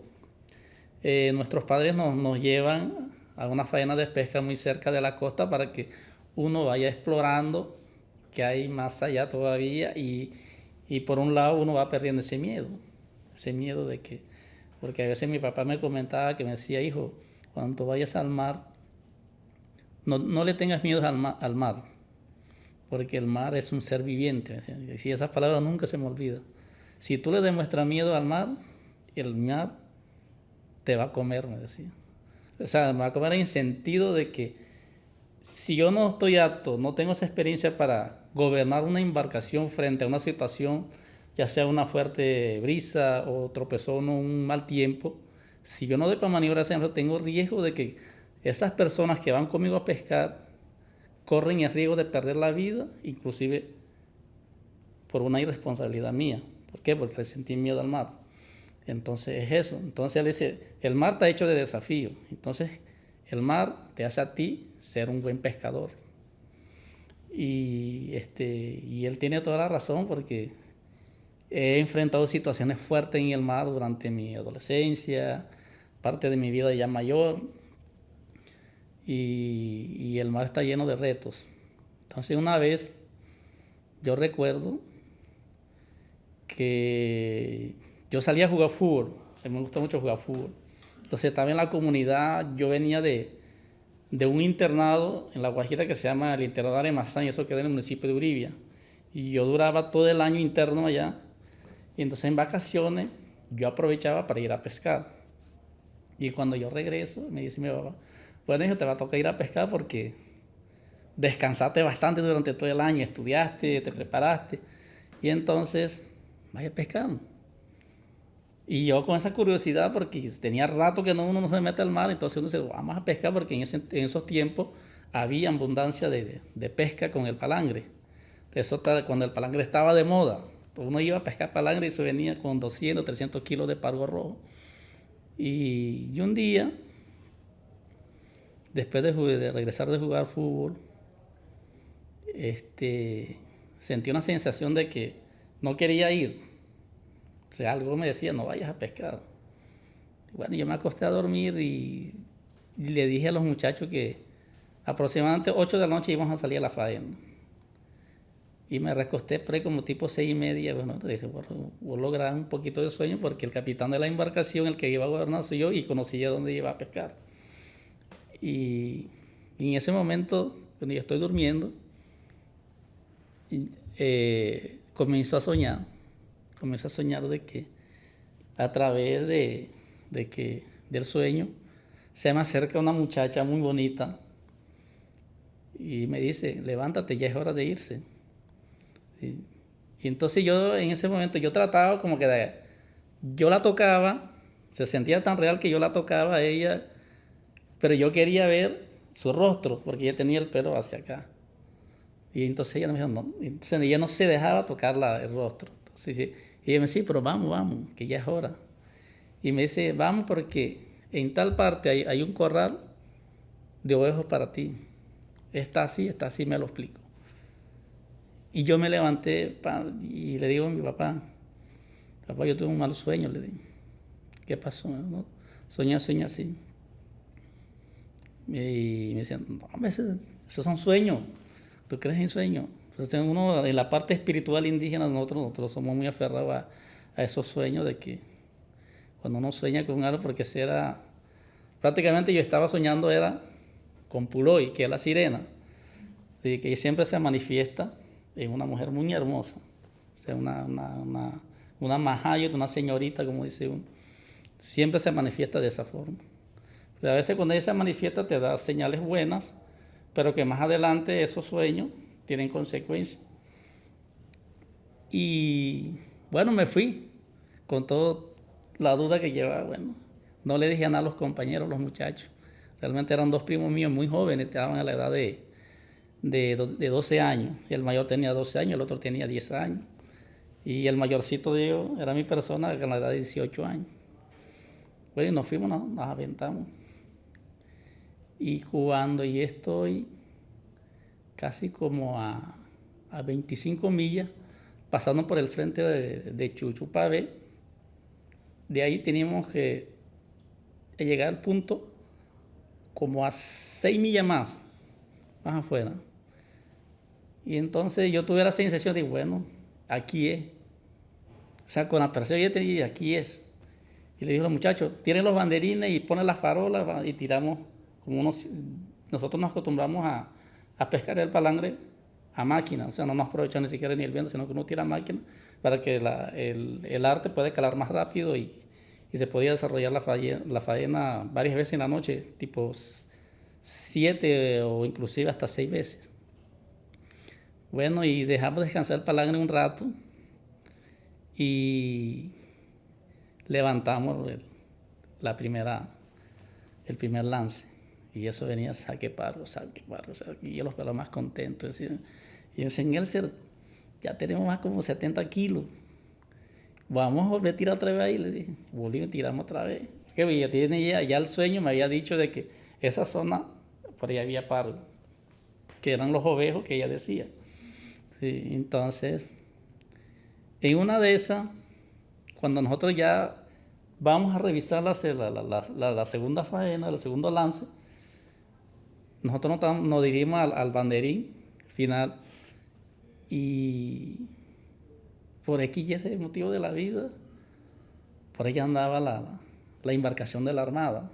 S2: nuestros padres nos llevan a una faena de pesca muy cerca de la costa para que uno vaya explorando qué hay más allá todavía y por un lado uno va perdiendo ese miedo de que, porque a veces mi papá me comentaba que me decía, hijo, cuando vayas al mar, no le tengas miedo al mar, porque el mar es un ser viviente. Y si esas palabras nunca se me olvidan. Si tú le demuestras miedo al mar, el mar te va a comer, me decía. O sea, me va a comer en sentido de que si yo no estoy apto, no tengo esa experiencia para gobernar una embarcación frente a una situación, ya sea una fuerte brisa o tropezón o un mal tiempo, si yo no doy para maniobrar ese tiempo, tengo riesgo de que esas personas que van conmigo a pescar corren el riesgo de perder la vida, inclusive por una irresponsabilidad mía. ¿Por qué? Porque le sentí miedo al mar. Entonces es eso. Entonces él dice, el mar está hecho de desafío. Entonces el mar te hace a ti ser un buen pescador. Y él tiene toda la razón porque he enfrentado situaciones fuertes en el mar durante mi adolescencia, parte de mi vida ya mayor. Y el mar está lleno de retos. Entonces una vez yo recuerdo que yo salía a jugar fútbol, me gusta mucho jugar fútbol. Entonces estaba en la comunidad, yo venía de un internado en La Guajira que se llama el Internado de Aremazán, y eso queda en el municipio de Uribia. Y yo duraba todo el año interno allá. Y entonces en vacaciones yo aprovechaba para ir a pescar. Y cuando yo regreso, me dice mi papá, bueno, hijo, te va a tocar ir a pescar porque descansaste bastante durante todo el año, estudiaste, te preparaste. Y entonces, vaya pescando. Y yo con esa curiosidad, porque tenía rato que uno no se mete al mar, entonces uno dice, vamos a pescar, porque en esos tiempos había abundancia de pesca con el palangre. Eso cuando el palangre estaba de moda. Uno iba a pescar palangre y se venía con 200, 300 kilos de pargo rojo. Y un día, después de regresar de jugar fútbol, sentí una sensación de que no quería ir. O sea, algo me decía, no vayas a pescar. Bueno, yo me acosté a dormir y le dije a los muchachos que aproximadamente 8 de la noche íbamos a salir a la faena. Y me recosté por ahí como tipo 6:30. Bueno, dice, voy a lograr un poquito de sueño porque el capitán de la embarcación, el que iba a gobernar soy yo, y conocía dónde iba a pescar. Y Y en ese momento, cuando yo estoy durmiendo, comienzo a soñar de que a través del sueño se me acerca una muchacha muy bonita y me dice, levántate, ya es hora de irse. Y entonces yo en ese momento yo trataba como que yo la tocaba, se sentía tan real que yo la tocaba a ella, pero yo quería ver su rostro porque ella tenía el pelo hacia acá. Y entonces ella me dijo, no, entonces ella no se dejaba tocar el rostro. Entonces, sí, y ella me decía, pero vamos, que ya es hora. Y me dice, vamos porque en tal parte hay un corral de ovejos para ti. Está así, me lo explico. Y yo me levanté y le digo a mi papá, yo tuve un mal sueño, le digo. ¿Qué pasó? ¿No? Soñé así. Y me decían, no, esos son sueños. ¿Tú crees en sueños? Entonces uno, en la parte espiritual indígena, nosotros somos muy aferrados a esos sueños de que cuando uno sueña con algo, porque prácticamente yo estaba soñando era con Puloy, que es la sirena, de que siempre se manifiesta en una mujer muy hermosa, o sea, una majayot, una señorita, como dice uno, siempre se manifiesta de esa forma. Pero a veces cuando ella se manifiesta te da señales buenas, pero que más adelante esos sueños tienen consecuencias. Y bueno, me fui con toda la duda que llevaba. Bueno, no le dije nada a los compañeros, los muchachos. Realmente eran dos primos míos muy jóvenes, estaban a la edad de 12 años. El mayor tenía 12 años, el otro tenía 10 años. Y el mayorcito de ellos era mi persona a la edad de 18 años. Bueno, y nos fuimos, nos aventamos. Y jugando, y estoy casi como a 25 millas, pasando por el frente de Chuchupavé. De ahí teníamos que llegar al punto como a 6 millas más afuera. Y entonces yo tuve la sensación de, bueno, aquí es. O sea, con la percepción yo te dije, aquí es. Y le dije a los muchachos, tienen los banderines y ponen las farolas y tiramos, nosotros nos acostumbramos a pescar el palangre a máquina, o sea, no nos aprovechamos ni siquiera ni el viento, sino que uno tira a máquina para que el arte pueda calar más rápido y se podía desarrollar la faena varias veces en la noche, tipo 7 o inclusive hasta 6 veces. Bueno, y dejamos descansar el palangre un rato y levantamos el primer lance. Y eso venía saque paro. Y yo los pelos más contentos. Y yo decía, en Elcer, ya tenemos más como 70 kilos. Vamos a volver a tirar otra vez ahí. Le dije, volvimos y tiramos otra vez. Que ya el sueño me había dicho de que esa zona, por ahí había paro, que eran los ovejos que ella decía. Sí, entonces, en una de esas, cuando nosotros ya vamos a revisar la segunda faena, el segundo lance, nosotros nos dirigimos al banderín final y por X y ese motivo de la vida, por ahí andaba la embarcación de la Armada.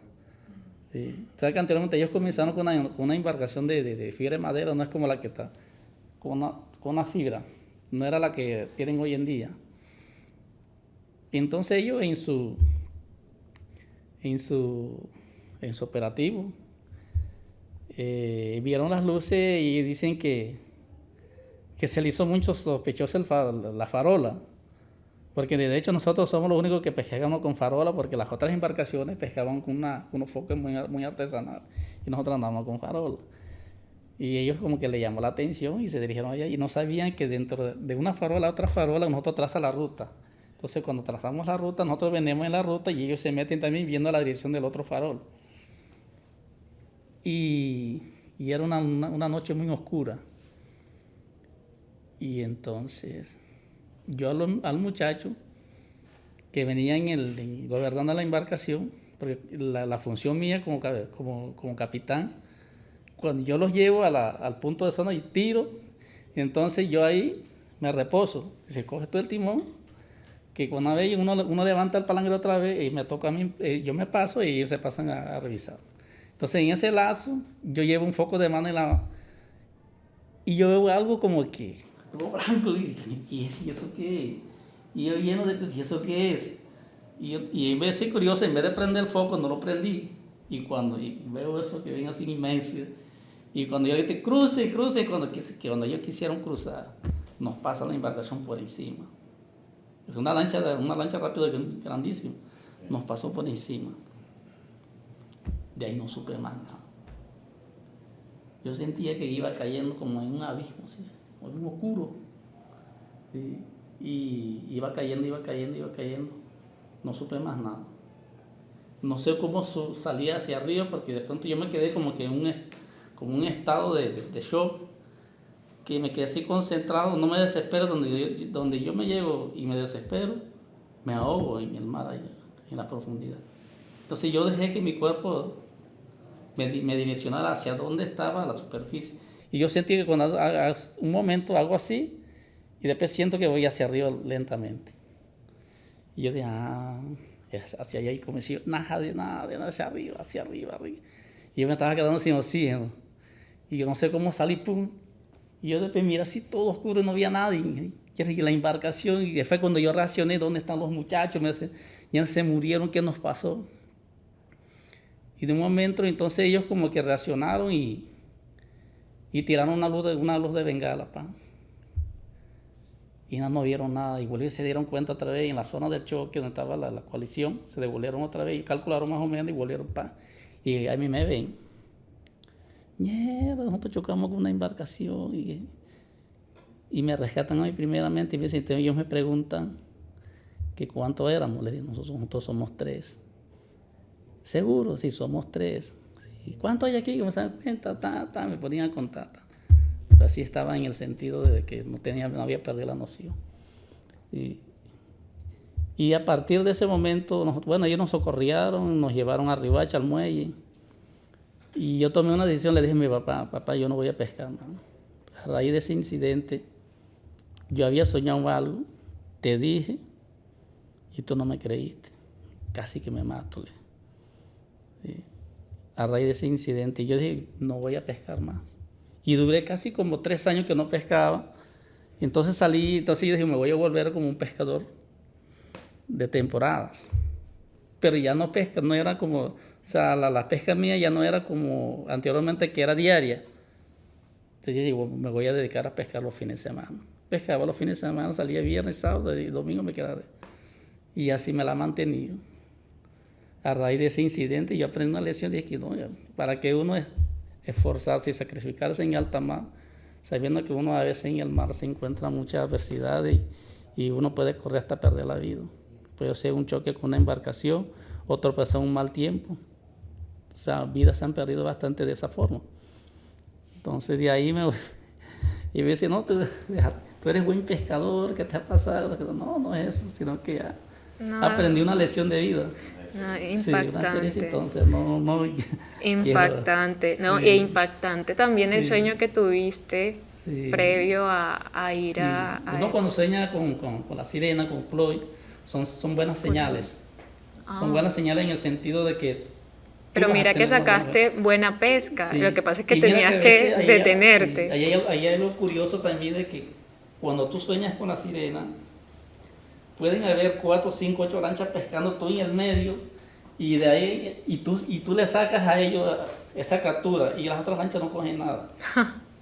S2: Sí. O sea que anteriormente ellos comenzaron con una embarcación de fibra de madera, no es como la que está, con una fibra, no era la que tienen hoy en día. Y entonces ellos en su operativo vieron las luces y dicen que se le hizo mucho sospechoso la farola, porque de hecho nosotros somos los únicos que pescábamos con farola, porque las otras embarcaciones pescaban con unos focos muy artesanales y nosotros andábamos con farola. Y ellos como que le llamó la atención y se dirigieron allá y no sabían que dentro de una farola a otra farola nosotros trazamos la ruta. Entonces cuando trazamos la ruta, nosotros venimos en la ruta y ellos se meten también viendo la dirección del otro farol. Y era una noche muy oscura. Y entonces yo al muchacho que venía gobernando la embarcación, porque la función mía como capitán, cuando yo los llevo al punto de zona y tiro, entonces yo ahí me reposo. Se coge todo el timón, que cuando una vez uno levanta el palangre otra vez y me toca a mí, yo me paso y ellos se pasan a revisar. Entonces en ese lazo yo llevo un foco de mano y yo veo algo como que, algo blanco, y eso qué es? Y yo lleno de cosas, ¿y eso qué es? Y en vez de ser curioso, en vez de prender el foco, no lo prendí. Y veo eso que viene así inmenso, y cuando yo le dije, cruce, cuando ellos quisieron cruzar, nos pasa la embarcación por encima. Es una lancha rápida grandísima. Nos pasó por encima. De ahí no supe más nada. Yo sentía que iba cayendo como en un abismo, así, como en un oscuro. Y iba cayendo. No supe más nada. No sé cómo salía hacia arriba, porque de pronto yo me quedé como que en un estado de shock, que me quedé así concentrado, no me desespero, donde yo me llego y me desespero, me ahogo en el mar allá, en la profundidad. Entonces yo dejé que mi cuerpo me direccionara hacia dónde estaba la superficie. Y yo sentí que cuando un momento hago así, y después siento que voy hacia arriba lentamente. Y yo dije, hacia allá, y comencé, nada, hacia arriba. Y yo me estaba quedando sin oxígeno. Y yo no sé cómo salí, pum. Y yo después miré así todo oscuro, no había nadie. Y la embarcación, y después cuando yo reaccioné, ¿dónde están los muchachos? Ya se murieron, ¿qué nos pasó? Y de un momento, entonces ellos como que reaccionaron y tiraron una luz de bengala, pa. Y no vieron nada, y se dieron cuenta otra vez en la zona del choque donde estaba la colisión, se devolvieron otra vez y calcularon más o menos y volvieron, pa. Y a mí me ven. Mierda, nosotros chocamos con una embarcación y me rescatan a mí primeramente, y entonces ellos me preguntan que cuánto éramos. Les digo, nosotros somos 3. ¿Seguro? Sí, somos 3. Sí. ¿Cuánto hay aquí? ¿Cómo se dan cuenta? Me ponían a contar. Pero así estaba en el sentido de que no había perdido la noción. Y a partir de ese momento, ellos nos socorrieron, nos llevaron a Riohacha, al muelle. Y yo tomé una decisión, le dije a mi papá, yo no voy a pescar, mano. A raíz de ese incidente, yo había soñado algo, te dije, y tú no me creíste. Casi que me mato. A raíz de ese incidente, yo dije, no voy a pescar más. Y duré casi como 3 años que no pescaba. Entonces yo dije, me voy a volver como un pescador de temporadas. Pero ya no pesca, no era como, o sea, la pesca mía ya no era como anteriormente, que era diaria. Entonces yo digo, me voy a dedicar a pescar los fines de semana. Pescaba los fines de semana, salía viernes, sábado y domingo me quedaba. Y así me la he mantenido. A raíz de ese incidente yo aprendí una lección de que no, para que uno esforzarse y sacrificarse en alta mar, sabiendo que uno a veces en el mar se encuentra muchas adversidades y uno puede correr hasta perder la vida. Puede ser un choque con una embarcación o tropezar un mal tiempo. O sea, vidas se han perdido bastante de esa forma. Entonces de ahí y me dice, no, tú eres buen pescador, ¿qué te ha pasado? No es eso, sino que aprendí una lección de vida.
S1: No, impactante.
S2: Sí, entonces,
S1: impactante,
S2: quiero, sí.
S1: E impactante también el
S2: Sí.
S1: sueño que tuviste
S2: Sí.
S1: previo a ir a...
S2: Uno cuando sueña con la sirena, con Chloe, son buenas señales. Son buenas señales en el sentido de que...
S1: Pero mira que sacaste buena pesca,
S2: Sí.
S1: lo que pasa es que
S2: Y mira
S1: tenías
S2: a
S1: que
S2: veces
S1: detenerte.
S2: Sí, ahí hay algo curioso también de que cuando tú sueñas con la sirena, pueden haber 4, 5, 8 lanchas pescando, tú en el medio, y de ahí y tú le sacas a ellos esa captura y las otras lanchas no cogen nada.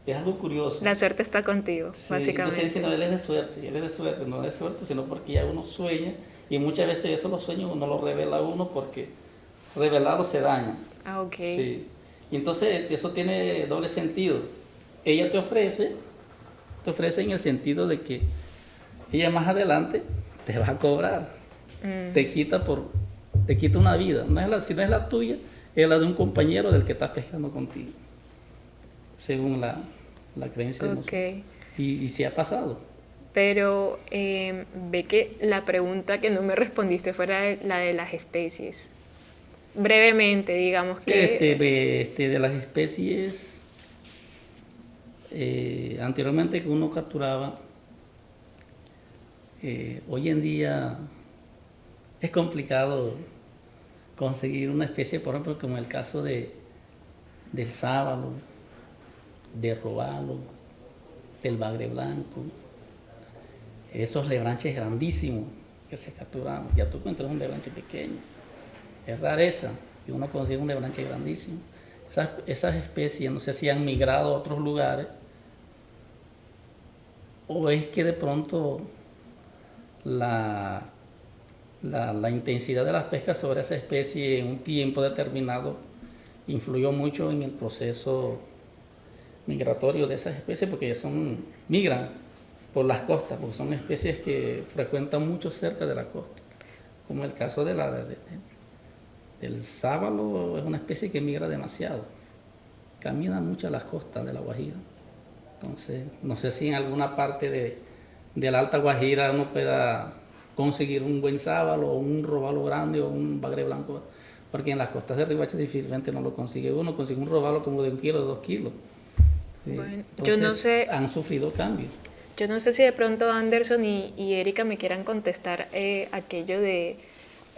S2: Es algo curioso.
S1: La suerte está contigo,
S2: Sí,
S1: básicamente.
S2: entonces dicen, no, él es de suerte, no es de suerte, sino porque ya uno sueña, y muchas veces esos los sueños uno los revela a uno porque revelarlo se daña.
S1: Ok.
S2: Sí. Y entonces eso tiene doble sentido. Ella te ofrece en el sentido de que ella más adelante te va a cobrar. Te quita una vida. Si no es la tuya, es la de un compañero del que estás pescando contigo. Según la creencia de nosotros. Y sí ha pasado.
S1: Pero ve que la pregunta que no me respondiste fuera la de las especies. Brevemente, digamos que...
S2: De las especies, anteriormente que uno capturaba, hoy en día es complicado conseguir una especie, por ejemplo, como el caso de del sábalo, del robalo, del bagre blanco, esos lebranches grandísimos que se capturan. Ya tú encuentras un lebranche pequeño, es rareza que uno consiga un lebranche grandísimo. Esas especies no sé si han migrado a otros lugares o es que de pronto la intensidad de las pescas sobre esa especie en un tiempo determinado influyó mucho en el proceso migratorio de esas especies, porque ellas migran por las costas, porque son especies que frecuentan mucho cerca de la costa, como el caso del sábalo. Es una especie que migra demasiado, camina mucho a las costas de La Guajira. Entonces, no sé si en alguna parte de la Alta Guajira uno pueda conseguir un buen sábalo, o un robalo grande, o un bagre blanco, porque en las costas de Riohacha difícilmente no lo consigue uno, consigue un robalo como de 1 kilo, 2 kilos. ¿Sí?
S1: Bueno,
S2: Entonces,
S1: yo no sé,
S2: han sufrido cambios.
S1: yo no sé si de pronto Anderson y Erika me quieran contestar aquello de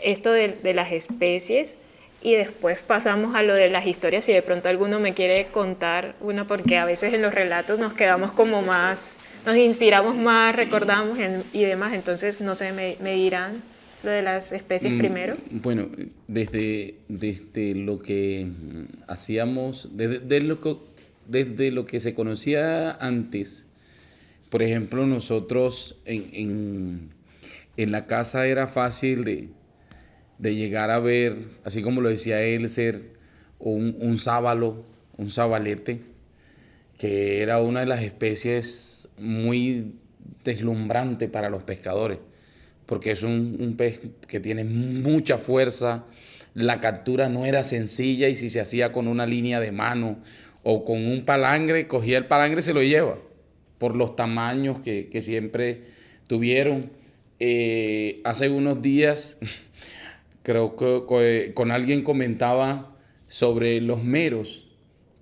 S1: esto de las especies, y después pasamos a lo de las historias, si de pronto alguno me quiere contar una, porque a veces en los relatos nos quedamos como más, nos inspiramos más, recordamos y demás. Entonces no sé, me dirán lo de las especies primero.
S3: Bueno, desde lo que hacíamos, desde lo que se conocía antes, por ejemplo, nosotros en la casa era fácil de llegar a ver, así como lo decía Elser, un sábalo, un sabalete, que era una de las especies muy deslumbrante para los pescadores, porque es un pez que tiene mucha fuerza. La captura no era sencilla, y si se hacía con una línea de mano o con un palangre, cogía el palangre y se lo lleva, por los tamaños que siempre tuvieron. Hace unos días creo que con alguien comentaba sobre los meros.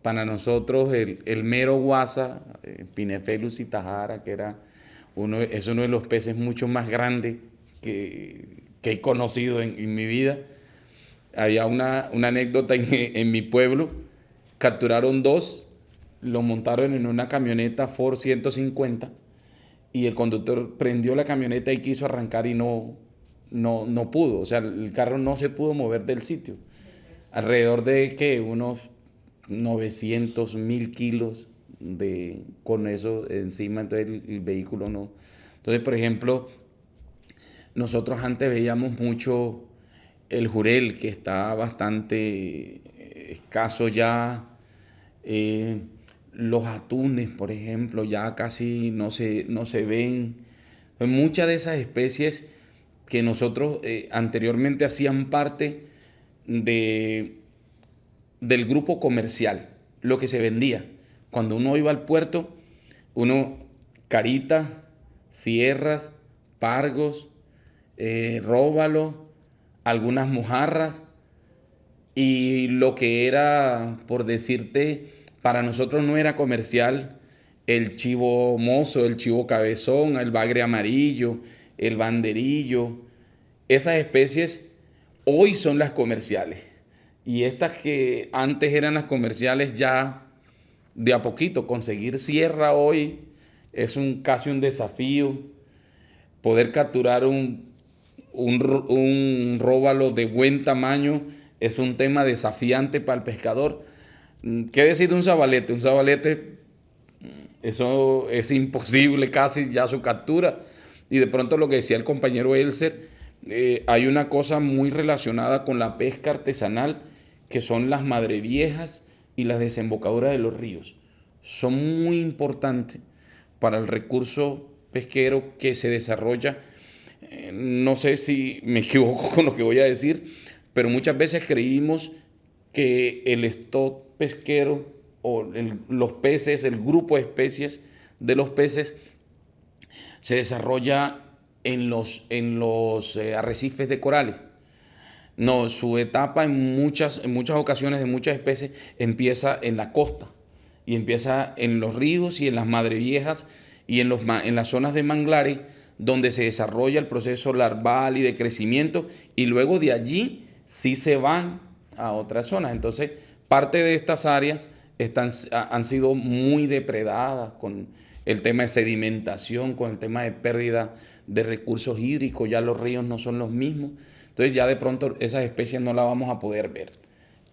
S3: Para nosotros el mero guasa, Pinephelus itajara, que es uno de los peces mucho más grandes que he conocido en mi vida. Había una anécdota en mi pueblo. Capturaron 2, lo montaron en una camioneta Ford 150, y el conductor prendió la camioneta y quiso arrancar y no pudo. O sea, el carro no se pudo mover del sitio. Alrededor de unos 900.000 kilos con eso encima, entonces el vehículo no. Entonces, por ejemplo, nosotros antes veíamos mucho el jurel, que está bastante escaso ya. Los atunes, por ejemplo, ya casi no se ven. Muchas de esas especies que nosotros anteriormente hacían parte del grupo comercial, lo que se vendía. Cuando uno iba al puerto, carita, sierras, pargos, róbalo, algunas mojarras, y lo que era, por decirte, para nosotros no era comercial, el chivo mozo, el chivo cabezón, el bagre amarillo, el banderillo. Esas especies hoy son las comerciales, y estas que antes eran las comerciales, ya de a poquito conseguir sierra hoy es casi un desafío. Poder capturar un róbalo de buen tamaño es un tema desafiante para el pescador. ¿Qué decir de un sabalete? Un sabalete, eso es imposible casi ya su captura. Y de pronto, lo que decía el compañero Elser, hay una cosa muy relacionada con la pesca artesanal, que son las madreviejas y las desembocaduras de los ríos. Son muy importantes para el recurso pesquero que se desarrolla. No sé si me equivoco con lo que voy a decir, pero muchas veces creímos que el stock pesquero o los peces, el grupo de especies de los peces, se desarrolla en los arrecifes de corales. No, su etapa en muchas ocasiones, de muchas especies, empieza en la costa, y empieza en los ríos y en las madreviejas y en las zonas de manglares, donde se desarrolla el proceso larval y de crecimiento, y luego de allí sí se van a otras zonas. Entonces, parte de estas áreas han sido muy depredadas con el tema de sedimentación, con el tema de pérdida de recursos hídricos, ya los ríos no son los mismos, entonces ya de pronto esas especies no las vamos a poder ver.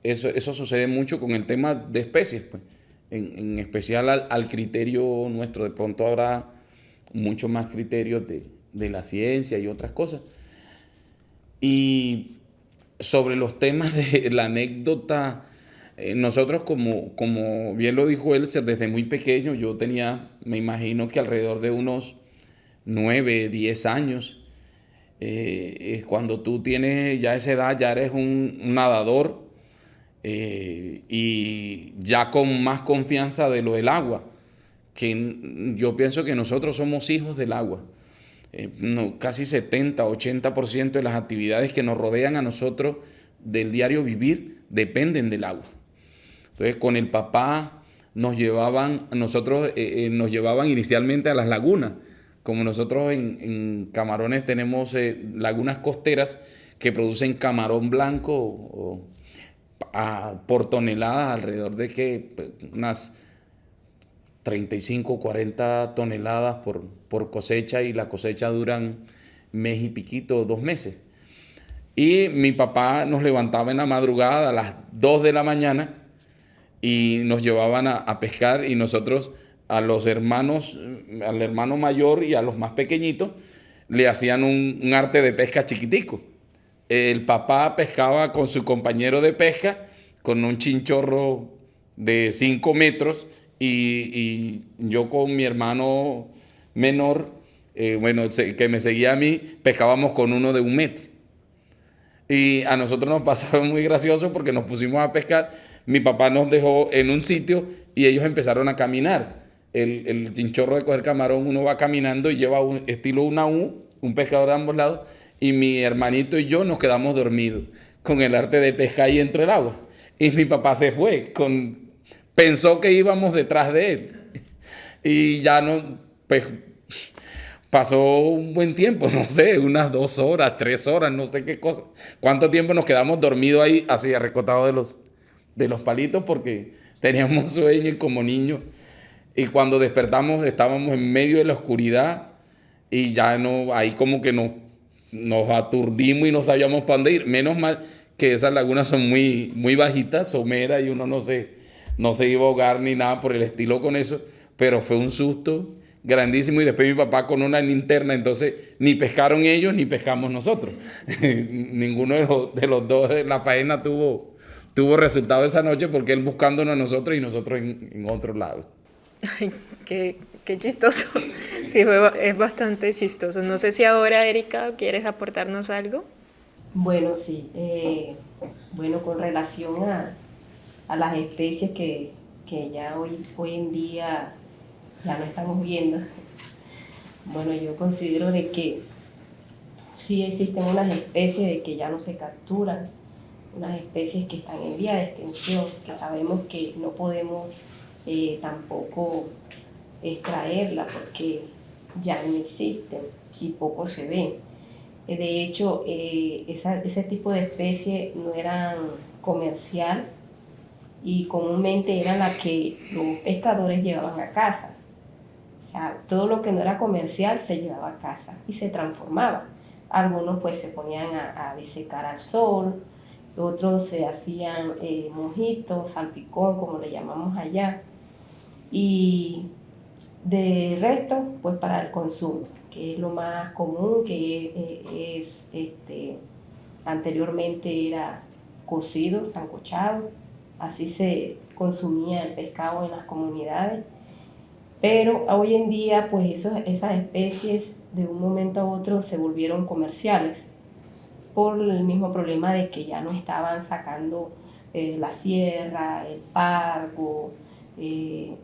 S3: Eso sucede mucho con el tema de especies, pues. En especial al criterio nuestro, de pronto habrá mucho más criterios de la ciencia y otras cosas. Y sobre los temas de la anécdota, nosotros como bien lo dijo él, desde muy pequeño, yo tenía, me imagino que alrededor de unos 9, 10 años, cuando tú tienes ya esa edad, ya eres un nadador, y ya con más confianza de lo del agua, que yo pienso que nosotros somos hijos del agua. Casi 70-80% de las actividades que nos rodean a nosotros del diario vivir dependen del agua. Entonces con el papá nos llevaban inicialmente a las lagunas. Como nosotros en Camarones tenemos lagunas costeras que producen camarón blanco por toneladas, alrededor de unas 35-40 toneladas por cosecha, y la cosecha duran mes y piquito, 2 meses. Y mi papá nos levantaba en la madrugada a las 2 de la mañana y nos llevaban a pescar, y nosotros al hermano mayor y a los más pequeñitos le hacían un arte de pesca chiquitico. El papá pescaba con su compañero de pesca con un chinchorro de 5 metros, y yo con mi hermano menor, que me seguía a mí, pescábamos con uno de 1 metro. Y a nosotros nos pasaron muy gracioso porque nos pusimos a pescar. Mi papá nos dejó en un sitio y ellos empezaron a caminar. El chinchorro de coger camarón, uno va caminando y lleva estilo una U, un pescador de ambos lados, y mi hermanito y yo nos quedamos dormidos con el arte de pescar ahí entre el agua. Y mi papá se fue, pensó que íbamos detrás de él. Y ya no, pues pasó un buen tiempo, no sé, unas 2 horas, 3 horas, no sé qué cosa. ¿Cuánto tiempo nos quedamos dormidos ahí, así recotados de los palitos, porque teníamos sueño como niños? Y cuando despertamos estábamos en medio de la oscuridad, y ya no, ahí como que nos aturdimos y no sabíamos para dónde ir. Menos mal que esas lagunas son muy, muy bajitas, someras, y uno no se iba a ahogar ni nada por el estilo con eso, pero fue un susto grandísimo. Y después mi papá con una linterna, entonces ni pescaron ellos ni pescamos nosotros. Ninguno de los dos en la faena tuvo resultado esa noche, porque él buscándonos a nosotros y nosotros en otro lado.
S1: Ay, qué chistoso. Sí, es bastante chistoso. No sé si ahora, Erika, ¿quieres aportarnos algo?
S4: Bueno, sí. Bueno, con relación a las especies que ya hoy en día ya no estamos viendo, bueno, yo considero de que sí existen unas especies de que ya no se capturan, unas especies que están en vía de extinción, que sabemos que no podemos tampoco extraerla porque ya no existen y poco se ven. De hecho, ese tipo de especies no eran comercial, y comúnmente eran las que los pescadores llevaban a casa. O sea, todo lo que no era comercial se llevaba a casa y se transformaba. Algunos pues se ponían a disecar al sol, otros se hacían mojitos, salpicón, como le llamamos allá, y de resto pues para el consumo, que es lo más común, que es anteriormente era cocido, sancochado, así se consumía el pescado en las comunidades. Pero hoy en día pues esas especies de un momento a otro se volvieron comerciales por el mismo problema de que ya no estaban sacando la sierra, el pargo, el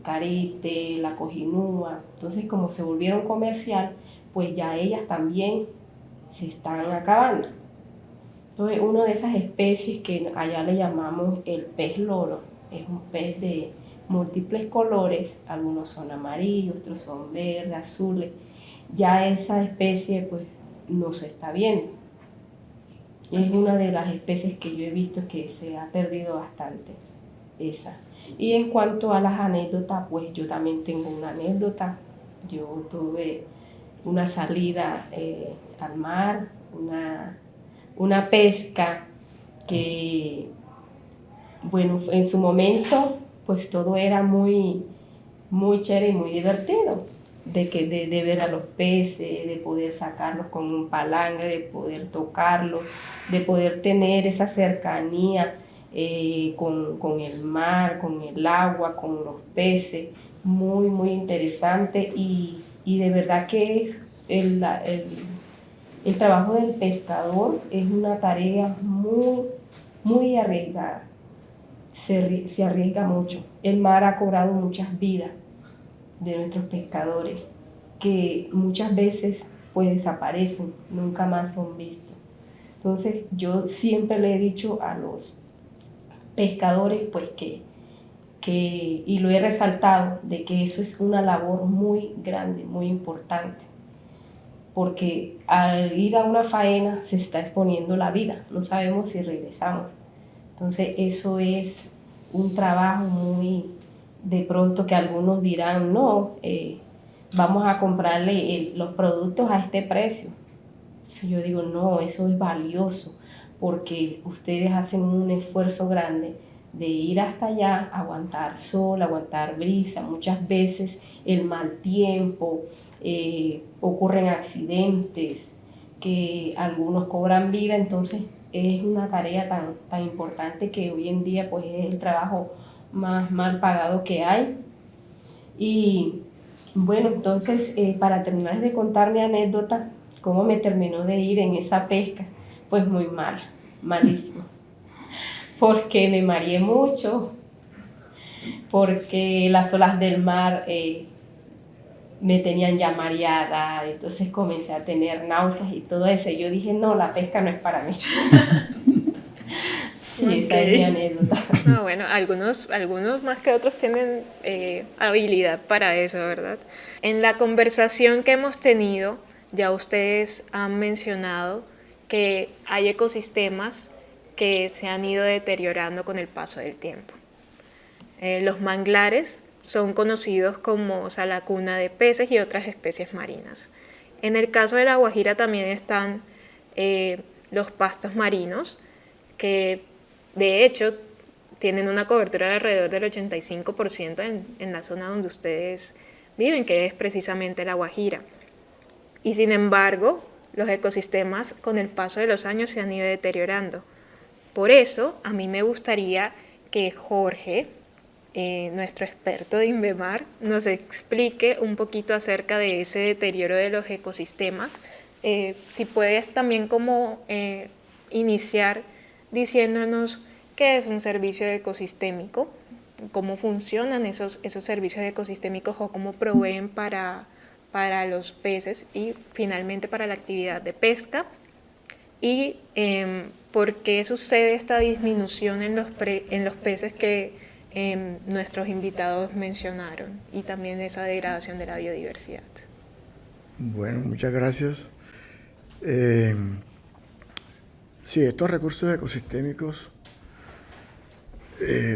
S4: carite, la cojinúa. Entonces, como se volvieron comercial, pues ya ellas también se están acabando. Entonces, una de esas especies que allá le llamamos el pez loro, es un pez de múltiples colores, algunos son amarillos, otros son verdes, azules. Ya esa especie pues no se está viendo. Es una de las especies que yo he visto que se ha perdido bastante, esa. Y en cuanto a las anécdotas, pues yo también tengo una anécdota. Yo tuve una salida al mar, una pesca que, bueno, en su momento, pues todo era muy chévere y muy divertido. De ver a los peces, de poder sacarlos con un palanque, de poder tocarlos, de poder tener esa cercanía con el mar, con el agua, con los peces, muy interesante y de verdad que es el trabajo del pescador es una tarea muy arriesgada, se arriesga mucho. El mar ha cobrado muchas vidas de nuestros pescadores que muchas veces pues desaparecen, nunca más son vistos. Entonces yo siempre le he dicho a los pescadores pues y lo he resaltado, de que eso es una labor muy grande, muy importante, porque al ir a una faena se está exponiendo la vida, no sabemos si regresamos. Entonces eso es un trabajo muy, de pronto que algunos dirán, no, vamos a comprarle los productos a este precio. Entonces yo digo, no, eso es valioso, porque ustedes hacen un esfuerzo grande de ir hasta allá, aguantar sol, aguantar brisa, muchas veces el mal tiempo, ocurren accidentes, que algunos cobran vida, entonces es una tarea tan importante que hoy en día pues es el trabajo más mal pagado que hay. Y bueno, entonces para terminar de contar mi anécdota, cómo me terminó de ir en esa pesca, pues muy mal, malísimo, porque me mareé mucho, porque las olas del mar me tenían ya mareada, entonces comencé a tener náuseas y todo eso, y yo dije, no, la pesca no es para mí. Sí, okay. Esa es mi anécdota.
S1: No, bueno, algunos más que otros tienen habilidad para eso, ¿verdad? En la conversación que hemos tenido, ya ustedes han mencionado que hay ecosistemas que se han ido deteriorando con el paso del tiempo. Los manglares son conocidos como, o sea, la cuna de peces y otras especies marinas. En el caso de La Guajira también están los pastos marinos, que de hecho tienen una cobertura de alrededor del 85% en la zona donde ustedes viven, que es precisamente La Guajira. Y sin embargo, los ecosistemas con el paso de los años se han ido deteriorando. Por eso, a mí me gustaría que Jorge, nuestro experto de INVEMAR, nos explique un poquito acerca de ese deterioro de los ecosistemas. Si puedes también como iniciar diciéndonos qué es un servicio ecosistémico, cómo funcionan esos servicios ecosistémicos o cómo proveen para los peces y finalmente para la actividad de pesca, y por qué sucede esta disminución en los peces que nuestros invitados mencionaron, y también esa degradación de la biodiversidad.
S5: Bueno, muchas gracias. Sí, estos recursos ecosistémicos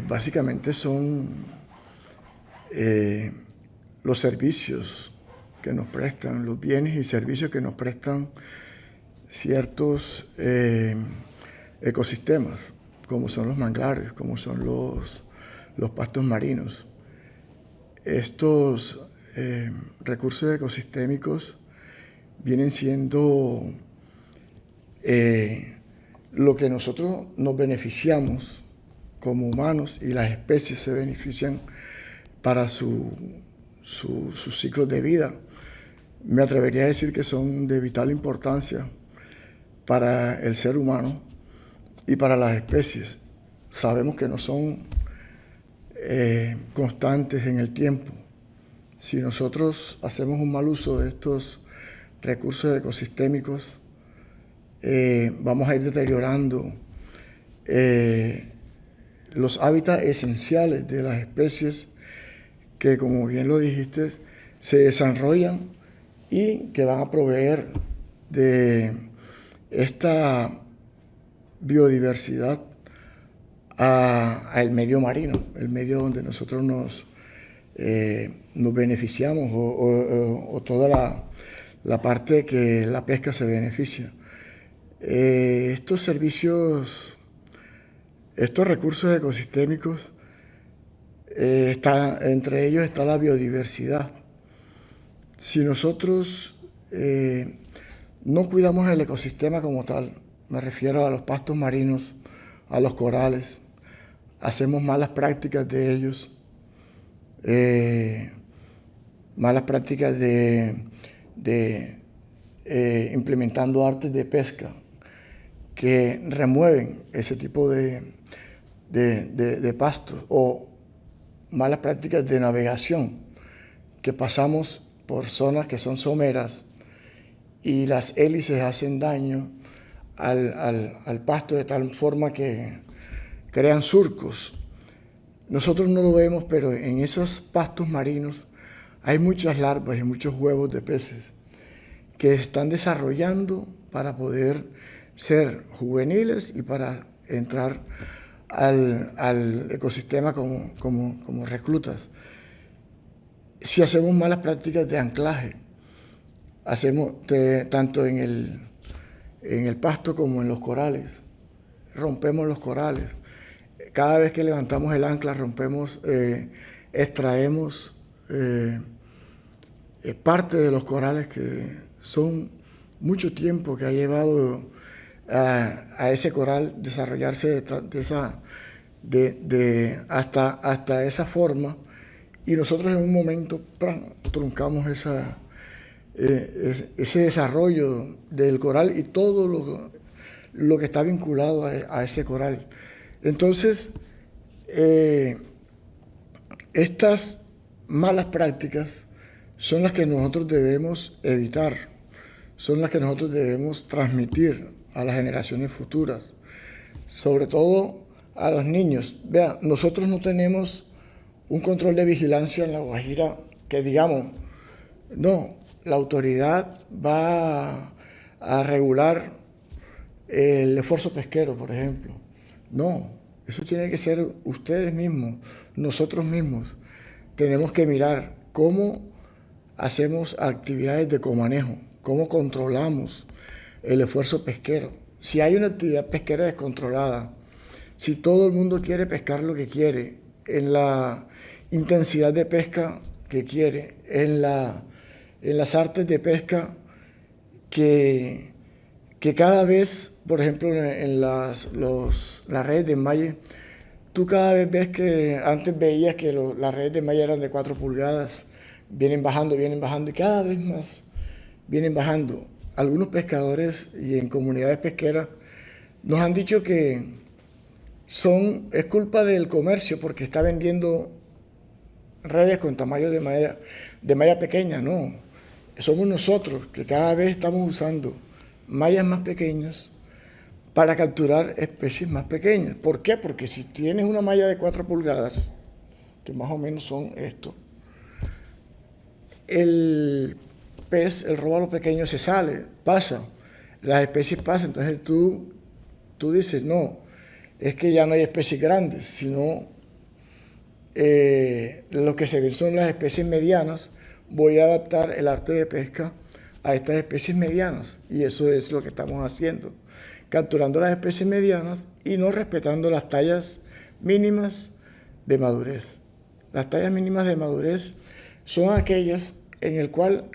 S5: básicamente son los servicios que nos prestan, los bienes y servicios que nos prestan ciertos ecosistemas, como son los manglares, como son los pastos marinos. Estos recursos ecosistémicos vienen siendo lo que nosotros nos beneficiamos como humanos y las especies se benefician para sus ciclos de vida. Me atrevería a decir que son de vital importancia para el ser humano y para las especies. Sabemos que no son constantes en el tiempo. Si nosotros hacemos un mal uso de estos recursos ecosistémicos, vamos a ir deteriorando los hábitats esenciales de las especies que, como bien lo dijiste, se desarrollan y que van a proveer de esta biodiversidad al medio marino, el medio donde nosotros nos beneficiamos o toda la parte que la pesca se beneficia. Estos servicios, estos recursos ecosistémicos, entre ellos está la biodiversidad. Si nosotros no cuidamos el ecosistema como tal, me refiero a los pastos marinos, a los corales, hacemos malas prácticas de ellos, malas prácticas implementando artes de pesca que remueven ese tipo de pastos, o malas prácticas de navegación, que pasamos por zonas que son someras y las hélices hacen daño al pasto de tal forma que crean surcos. Nosotros no lo vemos, pero en esos pastos marinos hay muchas larvas y muchos huevos de peces que están desarrollando para poder ser juveniles y para entrar al ecosistema como reclutas. Si hacemos malas prácticas de anclaje, tanto en el pasto como en los corales, rompemos los corales. Cada vez que levantamos el ancla, extraemos parte de los corales, que son mucho tiempo que ha llevado a ese coral desarrollarse hasta esa forma, y nosotros en un momento truncamos ese desarrollo del coral y todo lo que está vinculado a ese coral. Entonces, estas malas prácticas son las que nosotros debemos evitar, son las que nosotros debemos transmitir a las generaciones futuras, sobre todo a los niños. Vean, nosotros no tenemos un control de vigilancia en La Guajira que digamos, no, la autoridad va a regular el esfuerzo pesquero, por ejemplo. No, eso tiene que ser ustedes mismos, nosotros mismos. Tenemos que mirar cómo hacemos actividades de comanejo, cómo controlamos el esfuerzo pesquero. Si hay una actividad pesquera descontrolada, si todo el mundo quiere pescar lo que quiere, en la intensidad de pesca que quiere, en las artes de pesca que cada vez, por ejemplo, en las redes de enmalle, tú cada vez ves que antes veías que las redes de enmalle eran de 4 pulgadas, vienen bajando y cada vez más vienen bajando. Algunos pescadores y en comunidades pesqueras nos han dicho que es culpa del comercio porque está vendiendo redes con tamaño de malla pequeña. No, somos nosotros que cada vez estamos usando mallas más pequeñas para capturar especies más pequeñas. ¿Por qué? Porque si tienes una malla de 4 pulgadas, que más o menos son esto, el pez, el róbalo pequeño se sale, pasa, las especies pasan. Entonces tú dices, no, es que ya no hay especies grandes, sino lo que se ven son las especies medianas. Voy a adaptar el arte de pesca a estas especies medianas, y eso es lo que estamos haciendo, capturando las especies medianas y no respetando las tallas mínimas de madurez. Las tallas mínimas de madurez son aquellas en el cual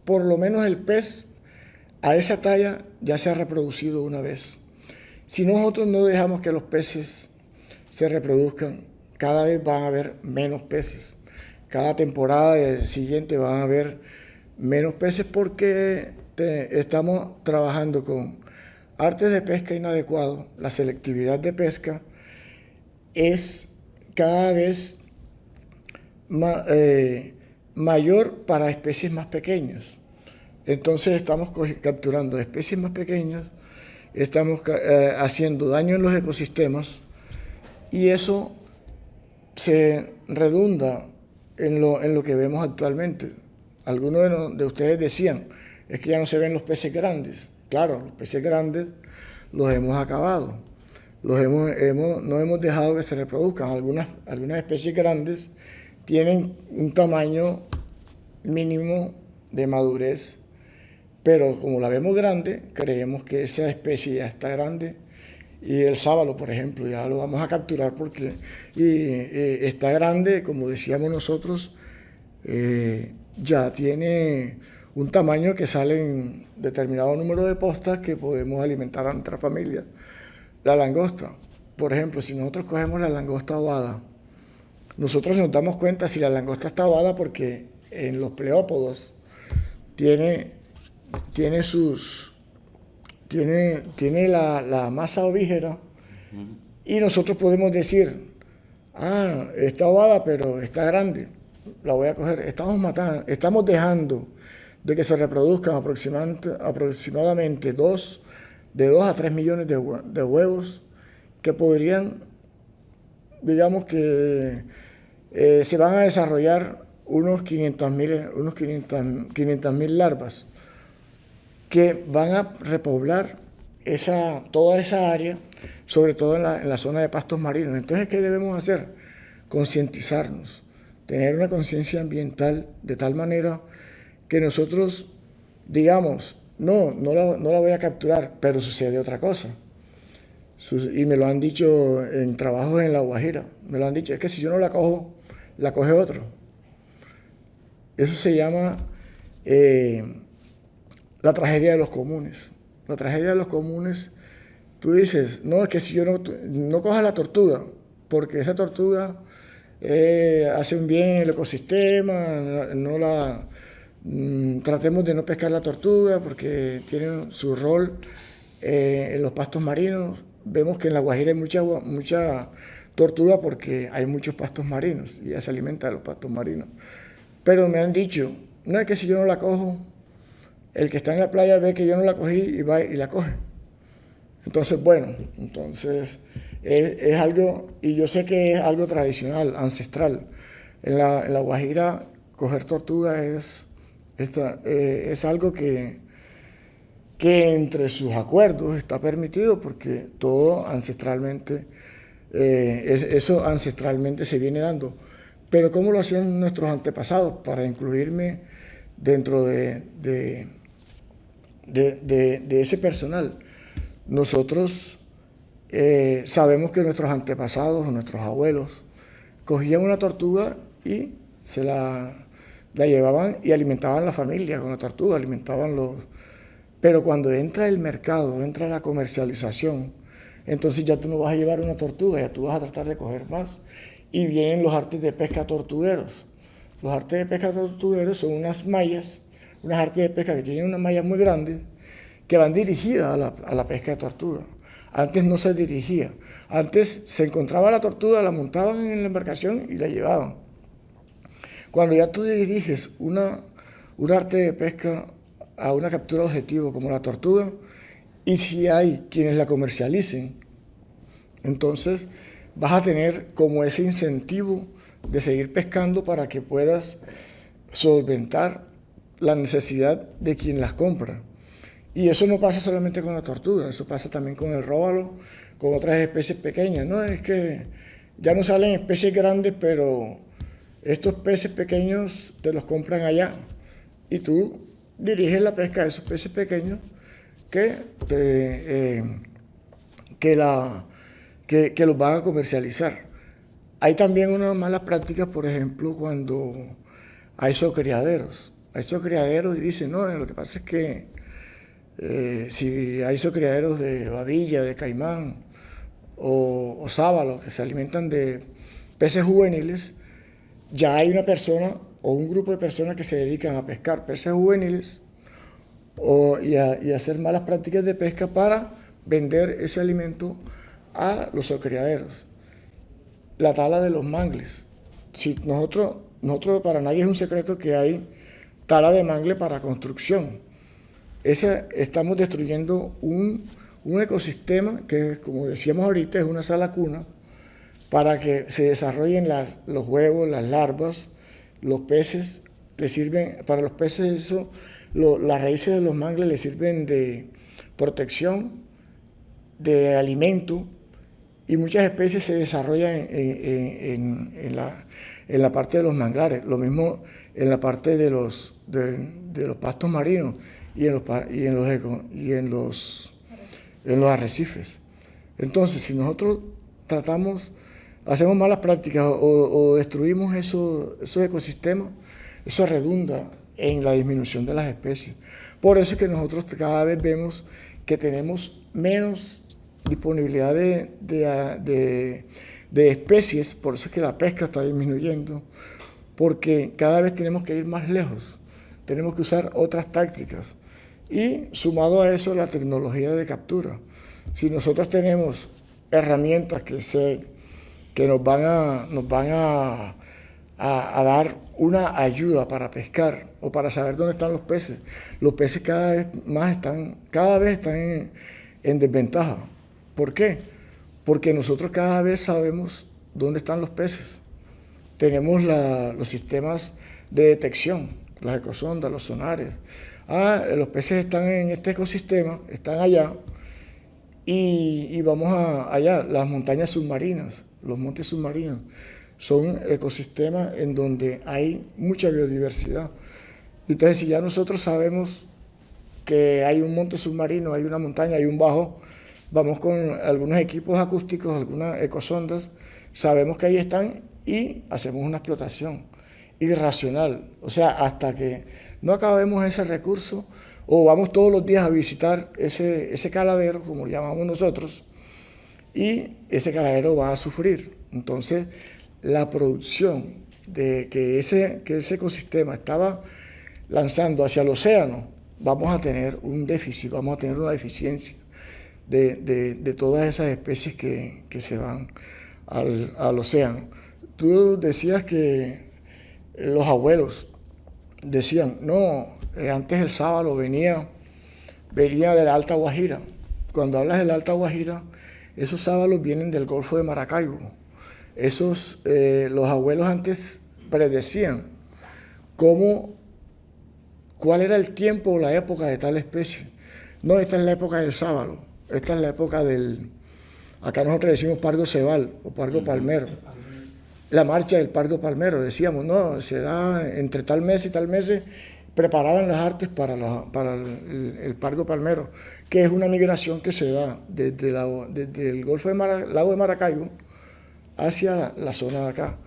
S5: por lo menos el pez a esa talla ya se ha reproducido una vez. Si nosotros no dejamos que los peces se reproduzcan, cada vez van a haber menos peces. Cada temporada siguiente van a haber menos peces porque estamos trabajando con artes de pesca inadecuados. La selectividad de pesca es cada vez mayor para especies más pequeñas. Entonces estamos capturando especies más pequeñas, estamos haciendo daño en los ecosistemas, y eso se redunda en lo que vemos actualmente. Algunos de ustedes decían, es que ya no se ven los peces grandes. Claro, los peces grandes los hemos acabado. no hemos dejado que se reproduzcan. Algunas especies grandes tienen un tamaño mínimo de madurez, pero como la vemos grande, creemos que esa especie ya está grande. Y el sábalo, por ejemplo, ya lo vamos a capturar porque está grande, como decíamos nosotros, ya tiene un tamaño que sale en determinado número de postas que podemos alimentar a nuestra familia. La langosta, por ejemplo, si nosotros cogemos la langosta ovada, nosotros nos damos cuenta si la langosta está ovada porque en los pleópodos tiene la masa ovígera y nosotros podemos decir, está ovada pero está grande, la voy a coger. Estamos dejando de que se reproduzcan aproximadamente de 2 a 3 millones de huevos que podrían, digamos que se van a desarrollar unos 500.000 larvas que van a repoblar toda esa área, sobre todo en la zona de pastos marinos. Entonces, ¿qué debemos hacer? Concientizarnos, tener una conciencia ambiental de tal manera que nosotros digamos, no la voy a capturar, pero sucede otra cosa. Y me lo han dicho en trabajos en La Guajira, me lo han dicho, es que si yo no la cojo, la coge otro. Eso se llama la tragedia de los comunes. La tragedia de los comunes, tú dices, no, es que si yo no cojas la tortuga, porque esa tortuga hace un bien en el ecosistema, tratemos de no pescar la tortuga porque tiene su rol en los pastos marinos. Vemos que en La Guajira hay mucha tortuga porque hay muchos pastos marinos y ella se alimenta de los pastos marinos. Pero me han dicho, no es que si yo no la cojo, el que está en la playa ve que yo no la cogí y va y la coge. Entonces, bueno, es algo, y yo sé que es algo tradicional, ancestral. En la Guajira, coger tortuga es algo que entre sus acuerdos está permitido porque todo ancestralmente, eso ancestralmente se viene dando. Pero ¿cómo lo hacían nuestros antepasados? Para incluirme dentro de ese personal. Nosotros sabemos que nuestros antepasados o nuestros abuelos cogían una tortuga y se la llevaban y alimentaban la familia con la tortuga, Pero cuando entra el mercado, entra la comercialización, entonces ya tú no vas a llevar una tortuga, ya tú vas a tratar de coger más. Y vienen los artes de pesca tortugueros. Los artes de pesca tortugueros son unas mallas, unas artes de pesca que tienen unas mallas muy grandes, que van dirigidas a la pesca de tortuga. Antes no se dirigía. Antes se encontraba la tortuga, la montaban en la embarcación y la llevaban. Cuando ya tú diriges un arte de pesca a una captura de objetivo como la tortuga, y si hay quienes la comercialicen, entonces vas a tener como ese incentivo de seguir pescando para que puedas solventar la necesidad de quien las compra. Y eso no pasa solamente con la tortuga, eso pasa también con el róbalo, con otras especies pequeñas, ¿no? Es que ya no salen especies grandes, pero estos peces pequeños te los compran allá y tú diriges la pesca de esos peces pequeños que los van a comercializar. Hay también unas malas prácticas, por ejemplo, cuando hay zocriaderos. Hay zocriaderos y dicen, no, lo que pasa es que si hay zocriaderos de babilla, de caimán o sábalo que se alimentan de peces juveniles, ya hay una persona o un grupo de personas que se dedican a pescar peces juveniles y a hacer malas prácticas de pesca para vender ese alimento a los zocriaderos. La tala de los mangles. Si nosotros para nadie es un secreto que hay tala de mangle para construcción. Estamos destruyendo un ecosistema que, como decíamos ahorita, es una sala cuna para que se desarrollen los huevos, las larvas, los peces. Para los peces las raíces de los mangles les sirven de protección, de alimento y muchas especies se desarrollan en la parte de los manglares, lo mismo en la parte de los pastos marinos y en los arrecifes. Entonces, si nosotros hacemos malas prácticas o destruimos esos ecosistemas, eso redunda en la disminución de las especies. Por eso es que nosotros cada vez vemos que tenemos menos disponibilidad de especies, por eso es que la pesca está disminuyendo, porque cada vez tenemos que ir más lejos, tenemos que usar otras tácticas y sumado a eso la tecnología de captura. Si nosotros tenemos herramientas que nos van a dar una ayuda para pescar o para saber dónde están los peces cada vez están en desventaja. ¿Por qué? Porque nosotros cada vez sabemos dónde están los peces. Tenemos los sistemas de detección, las ecosondas, los sonares. Los peces están en este ecosistema, están allá, y vamos allá, las montañas submarinas, los montes submarinos, son ecosistemas en donde hay mucha biodiversidad. Entonces, si ya nosotros sabemos que hay un monte submarino, hay una montaña, hay un bajo, vamos con algunos equipos acústicos, algunas ecosondas, sabemos que ahí están y hacemos una explotación irracional. O sea, hasta que no acabemos ese recurso o vamos todos los días a visitar ese caladero, como lo llamamos nosotros, y ese caladero va a sufrir. Entonces, la producción de que ese ecosistema estaba lanzando hacia el océano, vamos a tener un déficit, vamos a tener una deficiencia de todas esas especies que se van al océano. Tú decías que los abuelos decían, no, antes el sábalo venía de la Alta Guajira. Cuando hablas de la Alta Guajira, esos sábalos vienen del Golfo de Maracaibo. Los abuelos antes predecían cuál era el tiempo o la época de tal especie. No, esta es la época del sábalo, esta es la época acá nosotros decimos pargo cebal o pargo palmero. La marcha del pargo palmero, decíamos, no, se da entre tal mes y tal mes, preparaban las artes para el pargo palmero, que es una migración que se da desde el Golfo lago de Maracaibo hacia la zona de acá.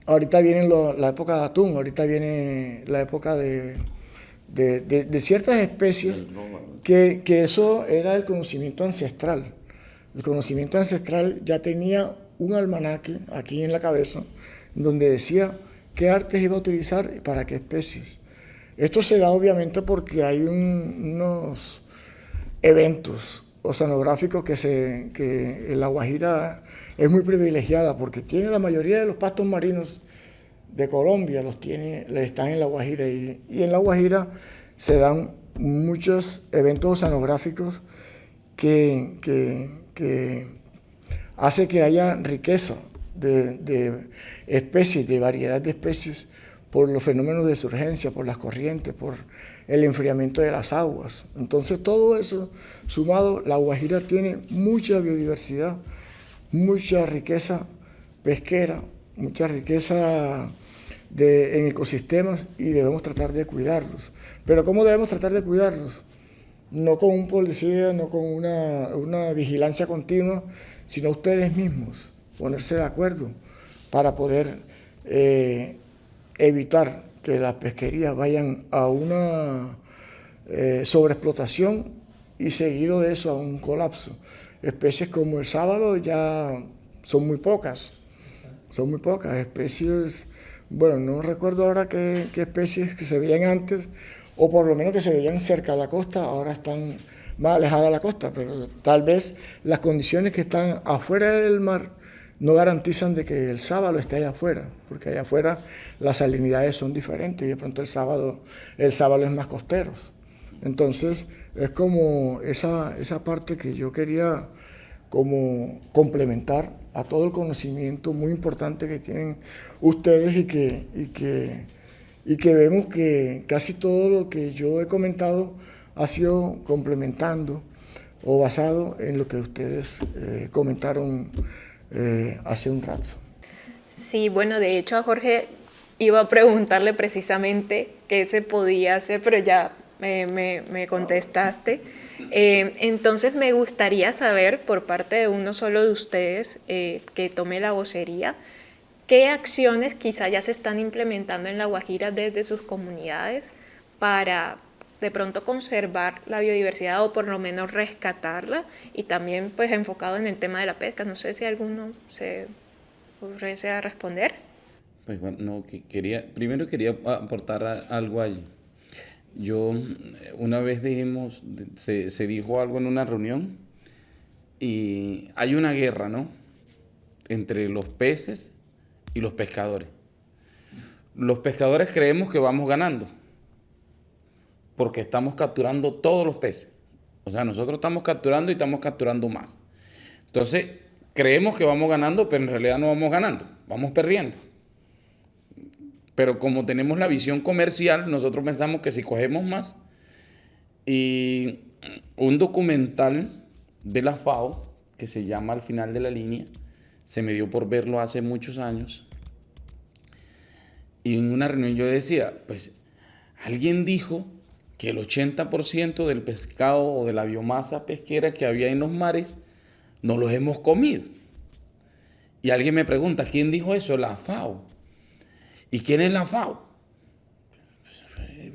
S5: Ahorita viene la época de atún, ahorita viene la época de ciertas especies, que eso era el conocimiento ancestral. El conocimiento ancestral ya tenía un almanaque aquí en la cabeza, donde decía qué artes iba a utilizar y para qué especies. Esto se da obviamente porque hay unos eventos oceanográficos que La Guajira es muy privilegiada porque tiene la mayoría de los pastos marinos de Colombia, están en La Guajira, y en La Guajira se dan muchos eventos oceanográficos que hace que haya riqueza de especies, de variedad de especies, por los fenómenos de surgencia, por las corrientes, por el enfriamiento de las aguas. Entonces todo eso sumado, La Guajira tiene mucha biodiversidad, mucha riqueza pesquera, mucha riqueza en ecosistemas, y debemos tratar de cuidarlos. Pero ¿cómo debemos tratar de cuidarlos? No con un policía, no con una vigilancia continua, sino ustedes mismos, ponerse de acuerdo para poder evitar que las pesquerías vayan a una sobreexplotación y seguido de eso a un colapso. Especies como el sábalo ya son muy pocas especies. Bueno, no recuerdo ahora qué especies que se veían antes, o por lo menos que se veían cerca de la costa, ahora están más alejadas de la costa, pero tal vez las condiciones que están afuera del mar no garantizan de que el sábalo esté allá afuera, porque allá afuera las salinidades son diferentes y de pronto el sábalo es más costero. Entonces es como esa parte que yo quería como complementar a todo el conocimiento muy importante que tienen ustedes y que vemos que casi todo lo que yo he comentado ha sido complementando o basado en lo que ustedes comentaron hace un rato.
S1: Sí, bueno, de hecho a Jorge iba a preguntarle precisamente qué se podía hacer, pero ya me contestaste. Entonces me gustaría saber por parte de uno solo de ustedes que tome la vocería, ¿qué acciones quizá ya se están implementando en La Guajira desde sus comunidades para de pronto conservar la biodiversidad o por lo menos rescatarla? Y también pues enfocado en el tema de la pesca. No sé si alguno se ofrece a responder.
S3: Pues bueno, no, primero quería aportar algo allí. Yo, una vez se dijo algo en una reunión y hay una guerra, ¿no? Entre los peces y los pescadores. Los pescadores creemos que vamos ganando porque estamos capturando todos los peces. O sea, nosotros estamos capturando y estamos capturando más. Entonces, creemos que vamos ganando, pero en realidad no vamos ganando, vamos perdiendo. Pero como tenemos la visión comercial, nosotros pensamos que si cogemos más. Y un documental de la FAO, que se llama Al final de la línea, se me dio por verlo hace muchos años. Y en una reunión yo decía, pues alguien dijo que el 80% del pescado o de la biomasa pesquera que había en los mares no los hemos comido. Y alguien me pregunta, ¿quién dijo eso? La FAO. ¿Y quién es la FAO?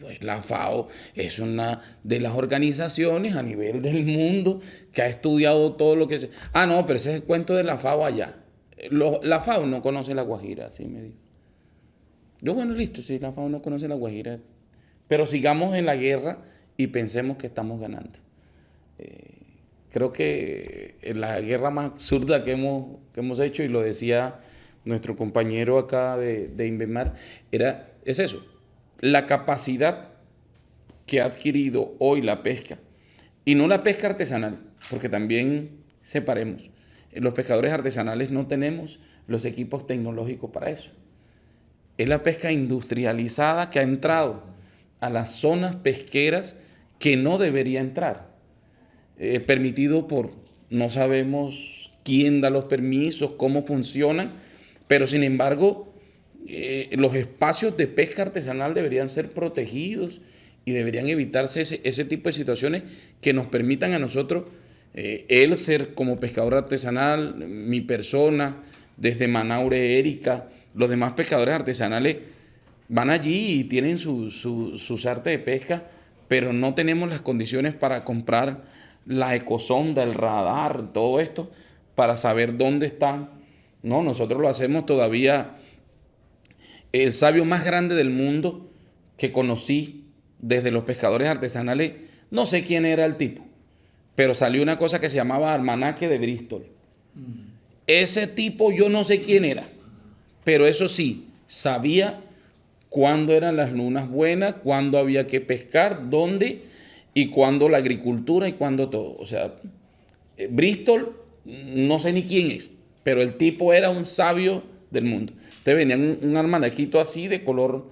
S3: Pues la FAO es una de las organizaciones a nivel del mundo que ha estudiado todo lo que se... Ah, no, pero ese es el cuento de la FAO allá. La FAO no conoce la Guajira, así me dijo. Yo, bueno, listo, sí, la FAO no conoce la Guajira. Pero sigamos en la guerra y pensemos que estamos ganando. Creo que la guerra más absurda que hemos hecho, y lo decía nuestro compañero acá de Inbemar, es eso, la capacidad que ha adquirido hoy la pesca, y no la pesca artesanal, porque también separemos, los pescadores artesanales no tenemos los equipos tecnológicos para eso. Es la pesca industrializada que ha entrado a las zonas pesqueras que no debería entrar, permitido por, no sabemos quién da los permisos, cómo funcionan, pero sin embargo los espacios de pesca artesanal deberían ser protegidos y deberían evitarse ese tipo de situaciones que nos permitan a nosotros, el ser como pescador artesanal, mi persona, desde Manaure, Erika, los demás pescadores artesanales van allí y tienen sus artes de pesca, pero no tenemos las condiciones para comprar la ecosonda, el radar, todo esto, para saber dónde están. No, nosotros lo hacemos todavía. El sabio más grande del mundo que conocí desde los pescadores artesanales, no sé quién era el tipo, pero salió una cosa que se llamaba Almanaque de Bristol. Ese tipo yo no sé quién era, pero eso sí, sabía cuándo eran las lunas buenas, cuándo había que pescar, dónde, y cuándo la agricultura y cuándo todo. O sea, Bristol, no sé ni quién es, pero el tipo era un sabio del mundo. Entonces venían un almanaquito así de color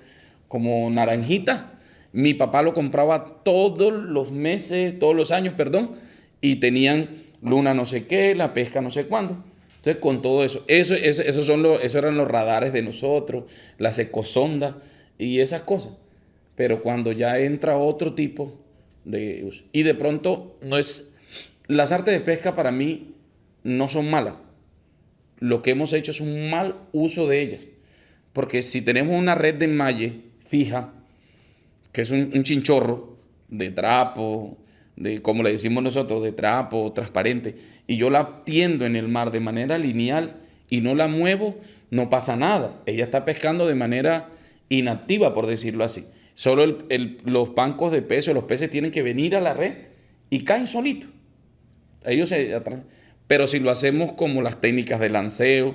S3: como naranjita. Mi papá lo compraba todos los meses, todos los años, perdón, y tenían luna no sé qué, la pesca no sé cuándo. Entonces con todo eso, eso eran los radares de nosotros, las ecosondas y esas cosas. Pero cuando ya entra otro tipo de uso, y de pronto las artes de pesca para mí no son malas. Lo que hemos hecho es un mal uso de ellas. Porque si tenemos una red de enmalle fija, que es un chinchorro de trapo, como le decimos nosotros, de trapo, transparente, y yo la tiendo en el mar de manera lineal y no la muevo, no pasa nada. Ella está pescando de manera inactiva, por decirlo así. Solo los bancos de peces, los peces tienen que venir a la red y caen solitos. Pero si lo hacemos como las técnicas de lanceo,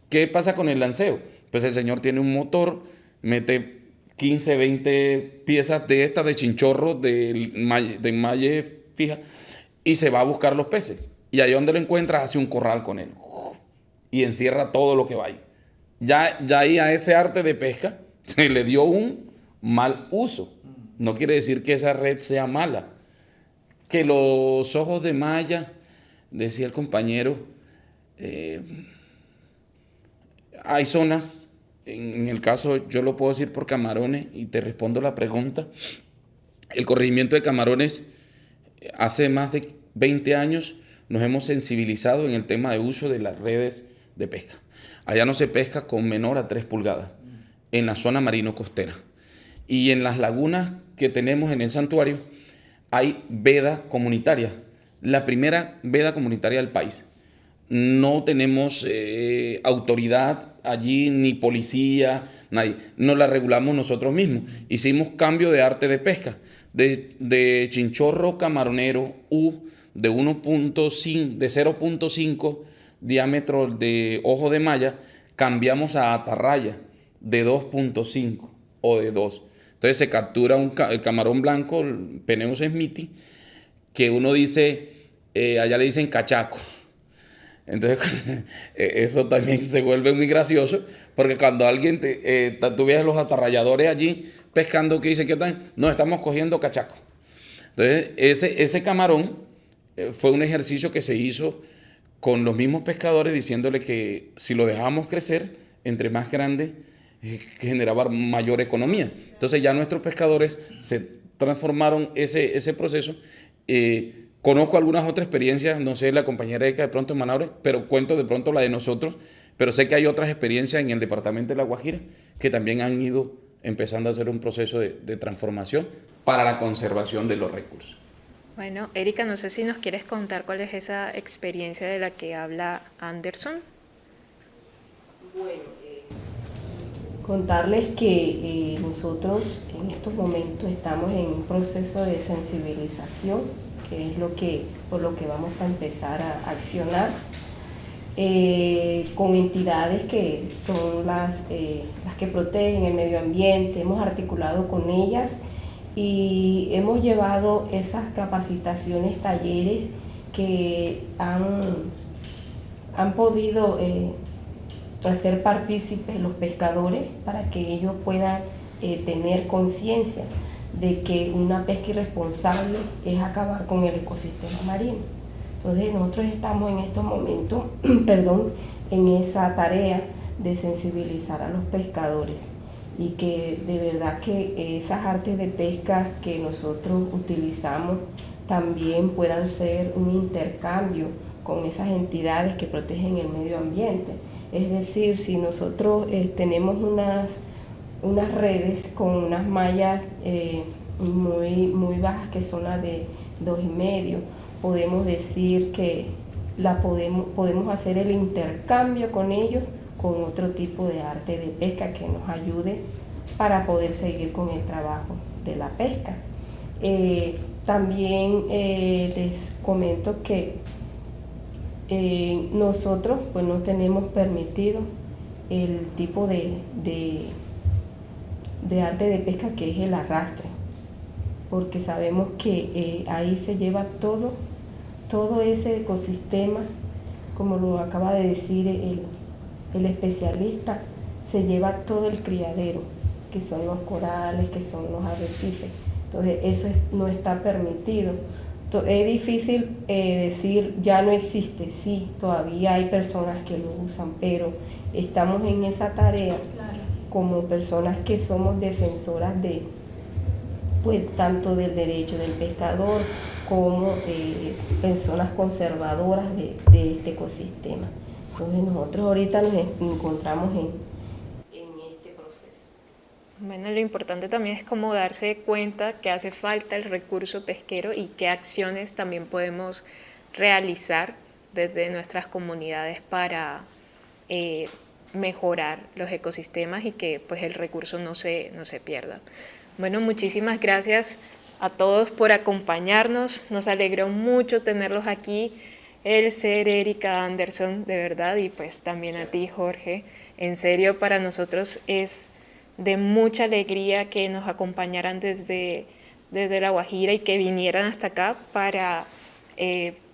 S3: ¿qué pasa con el lanceo? Pues el señor tiene un motor, mete 15, 20 piezas de estas de chinchorro, de enmalle fija, y se va a buscar los peces. Y ahí donde lo encuentra, hace un corral con él. Y encierra todo lo que va ahí. Ya ahí a ese arte de pesca se le dio un mal uso. No quiere decir que esa red sea mala. que los ojos de malla, decía el compañero, hay zonas, en el caso yo lo puedo decir por Camarones y te respondo la pregunta, el corregimiento de Camarones hace más de 20 años nos hemos sensibilizado en el tema de uso de las redes de pesca. Allá no se pesca con menor a 3 pulgadas en la zona marino-costera. Y en las lagunas que tenemos en el santuario hay veda comunitaria, la primera veda comunitaria del país. No tenemos autoridad allí, ni policía, nadie. Nos la regulamos nosotros mismos. Hicimos cambio de arte de pesca, de chinchorro camaronero U de 0.5 diámetro de ojo de malla, cambiamos a atarraya de 2.5 o de 2. Entonces se captura el camarón blanco, el Peneus smithi, que uno dice, allá le dicen cachaco. Entonces eso también se vuelve muy gracioso, porque cuando alguien, tú ves a los atarrayadores allí pescando, que dicen que están, no, estamos cogiendo cachaco. Entonces ese camarón fue un ejercicio que se hizo con los mismos pescadores, diciéndole que si lo dejábamos crecer, entre más grande, generaba mayor economía. Entonces ya nuestros pescadores se transformaron ese proceso. Conozco algunas otras experiencias, no sé, la compañera Erika de pronto en Manaure, pero cuento de pronto la de nosotros, pero sé que hay otras experiencias en el departamento de La Guajira que también han ido empezando a hacer un proceso de transformación para la conservación de los recursos.
S1: Bueno, Erika, no sé si nos quieres contar cuál es esa experiencia de la que habla Anderson.
S4: Bueno, contarles que nosotros en estos momentos estamos en un proceso de sensibilización, que es por lo que vamos a empezar a accionar, con entidades que son las que protegen el medio ambiente. Hemos articulado con ellas y hemos llevado esas capacitaciones, talleres que han podido hacer partícipes los pescadores para que ellos puedan tener conciencia de que una pesca irresponsable es acabar con el ecosistema marino. Entonces nosotros estamos en estos momentos en esa tarea de sensibilizar a los pescadores y que de verdad que esas artes de pesca que nosotros utilizamos también puedan ser un intercambio con esas entidades que protegen el medio ambiente. Es decir, si nosotros tenemos unas redes con unas mallas muy bajas, que son las de 2,5, podemos decir que podemos hacer el intercambio con ellos con otro tipo de arte de pesca que nos ayude para poder seguir con el trabajo de la pesca. También les comento que nosotros pues no tenemos permitido el tipo de arte de pesca que es el arrastre, porque sabemos que ahí se lleva todo ese ecosistema, como lo acaba de decir el especialista, se lleva todo el criadero, que son los corales, que son los arrecifes. Entonces eso no está permitido. Es difícil decir ya no existe, sí, todavía hay personas que lo usan, pero estamos en esa tarea como personas que somos defensoras pues tanto del derecho del pescador como personas conservadoras de este ecosistema. Entonces nosotros ahorita nos encontramos en este proceso.
S1: Bueno, lo importante también es como darse cuenta que hace falta el recurso pesquero y qué acciones también podemos realizar desde nuestras comunidades para mejorar los ecosistemas y que pues el recurso no se pierda. Bueno, muchísimas gracias a todos por acompañarnos. Nos alegró mucho tenerlos aquí, el ser Erika Anderson, de verdad, y pues también a ti, Jorge. En serio, para nosotros es de mucha alegría que nos acompañaran desde La Guajira y que vinieran hasta acá para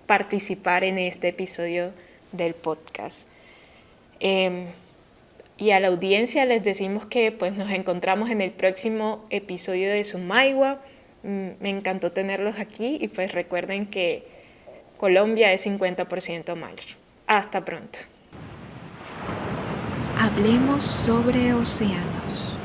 S1: participar en este episodio del podcast. Y a la audiencia les decimos que pues nos encontramos en el próximo episodio de Sumaigua. Me encantó tenerlos aquí y pues recuerden que Colombia es 50% mar. Hasta pronto.
S6: Hablemos sobre océanos.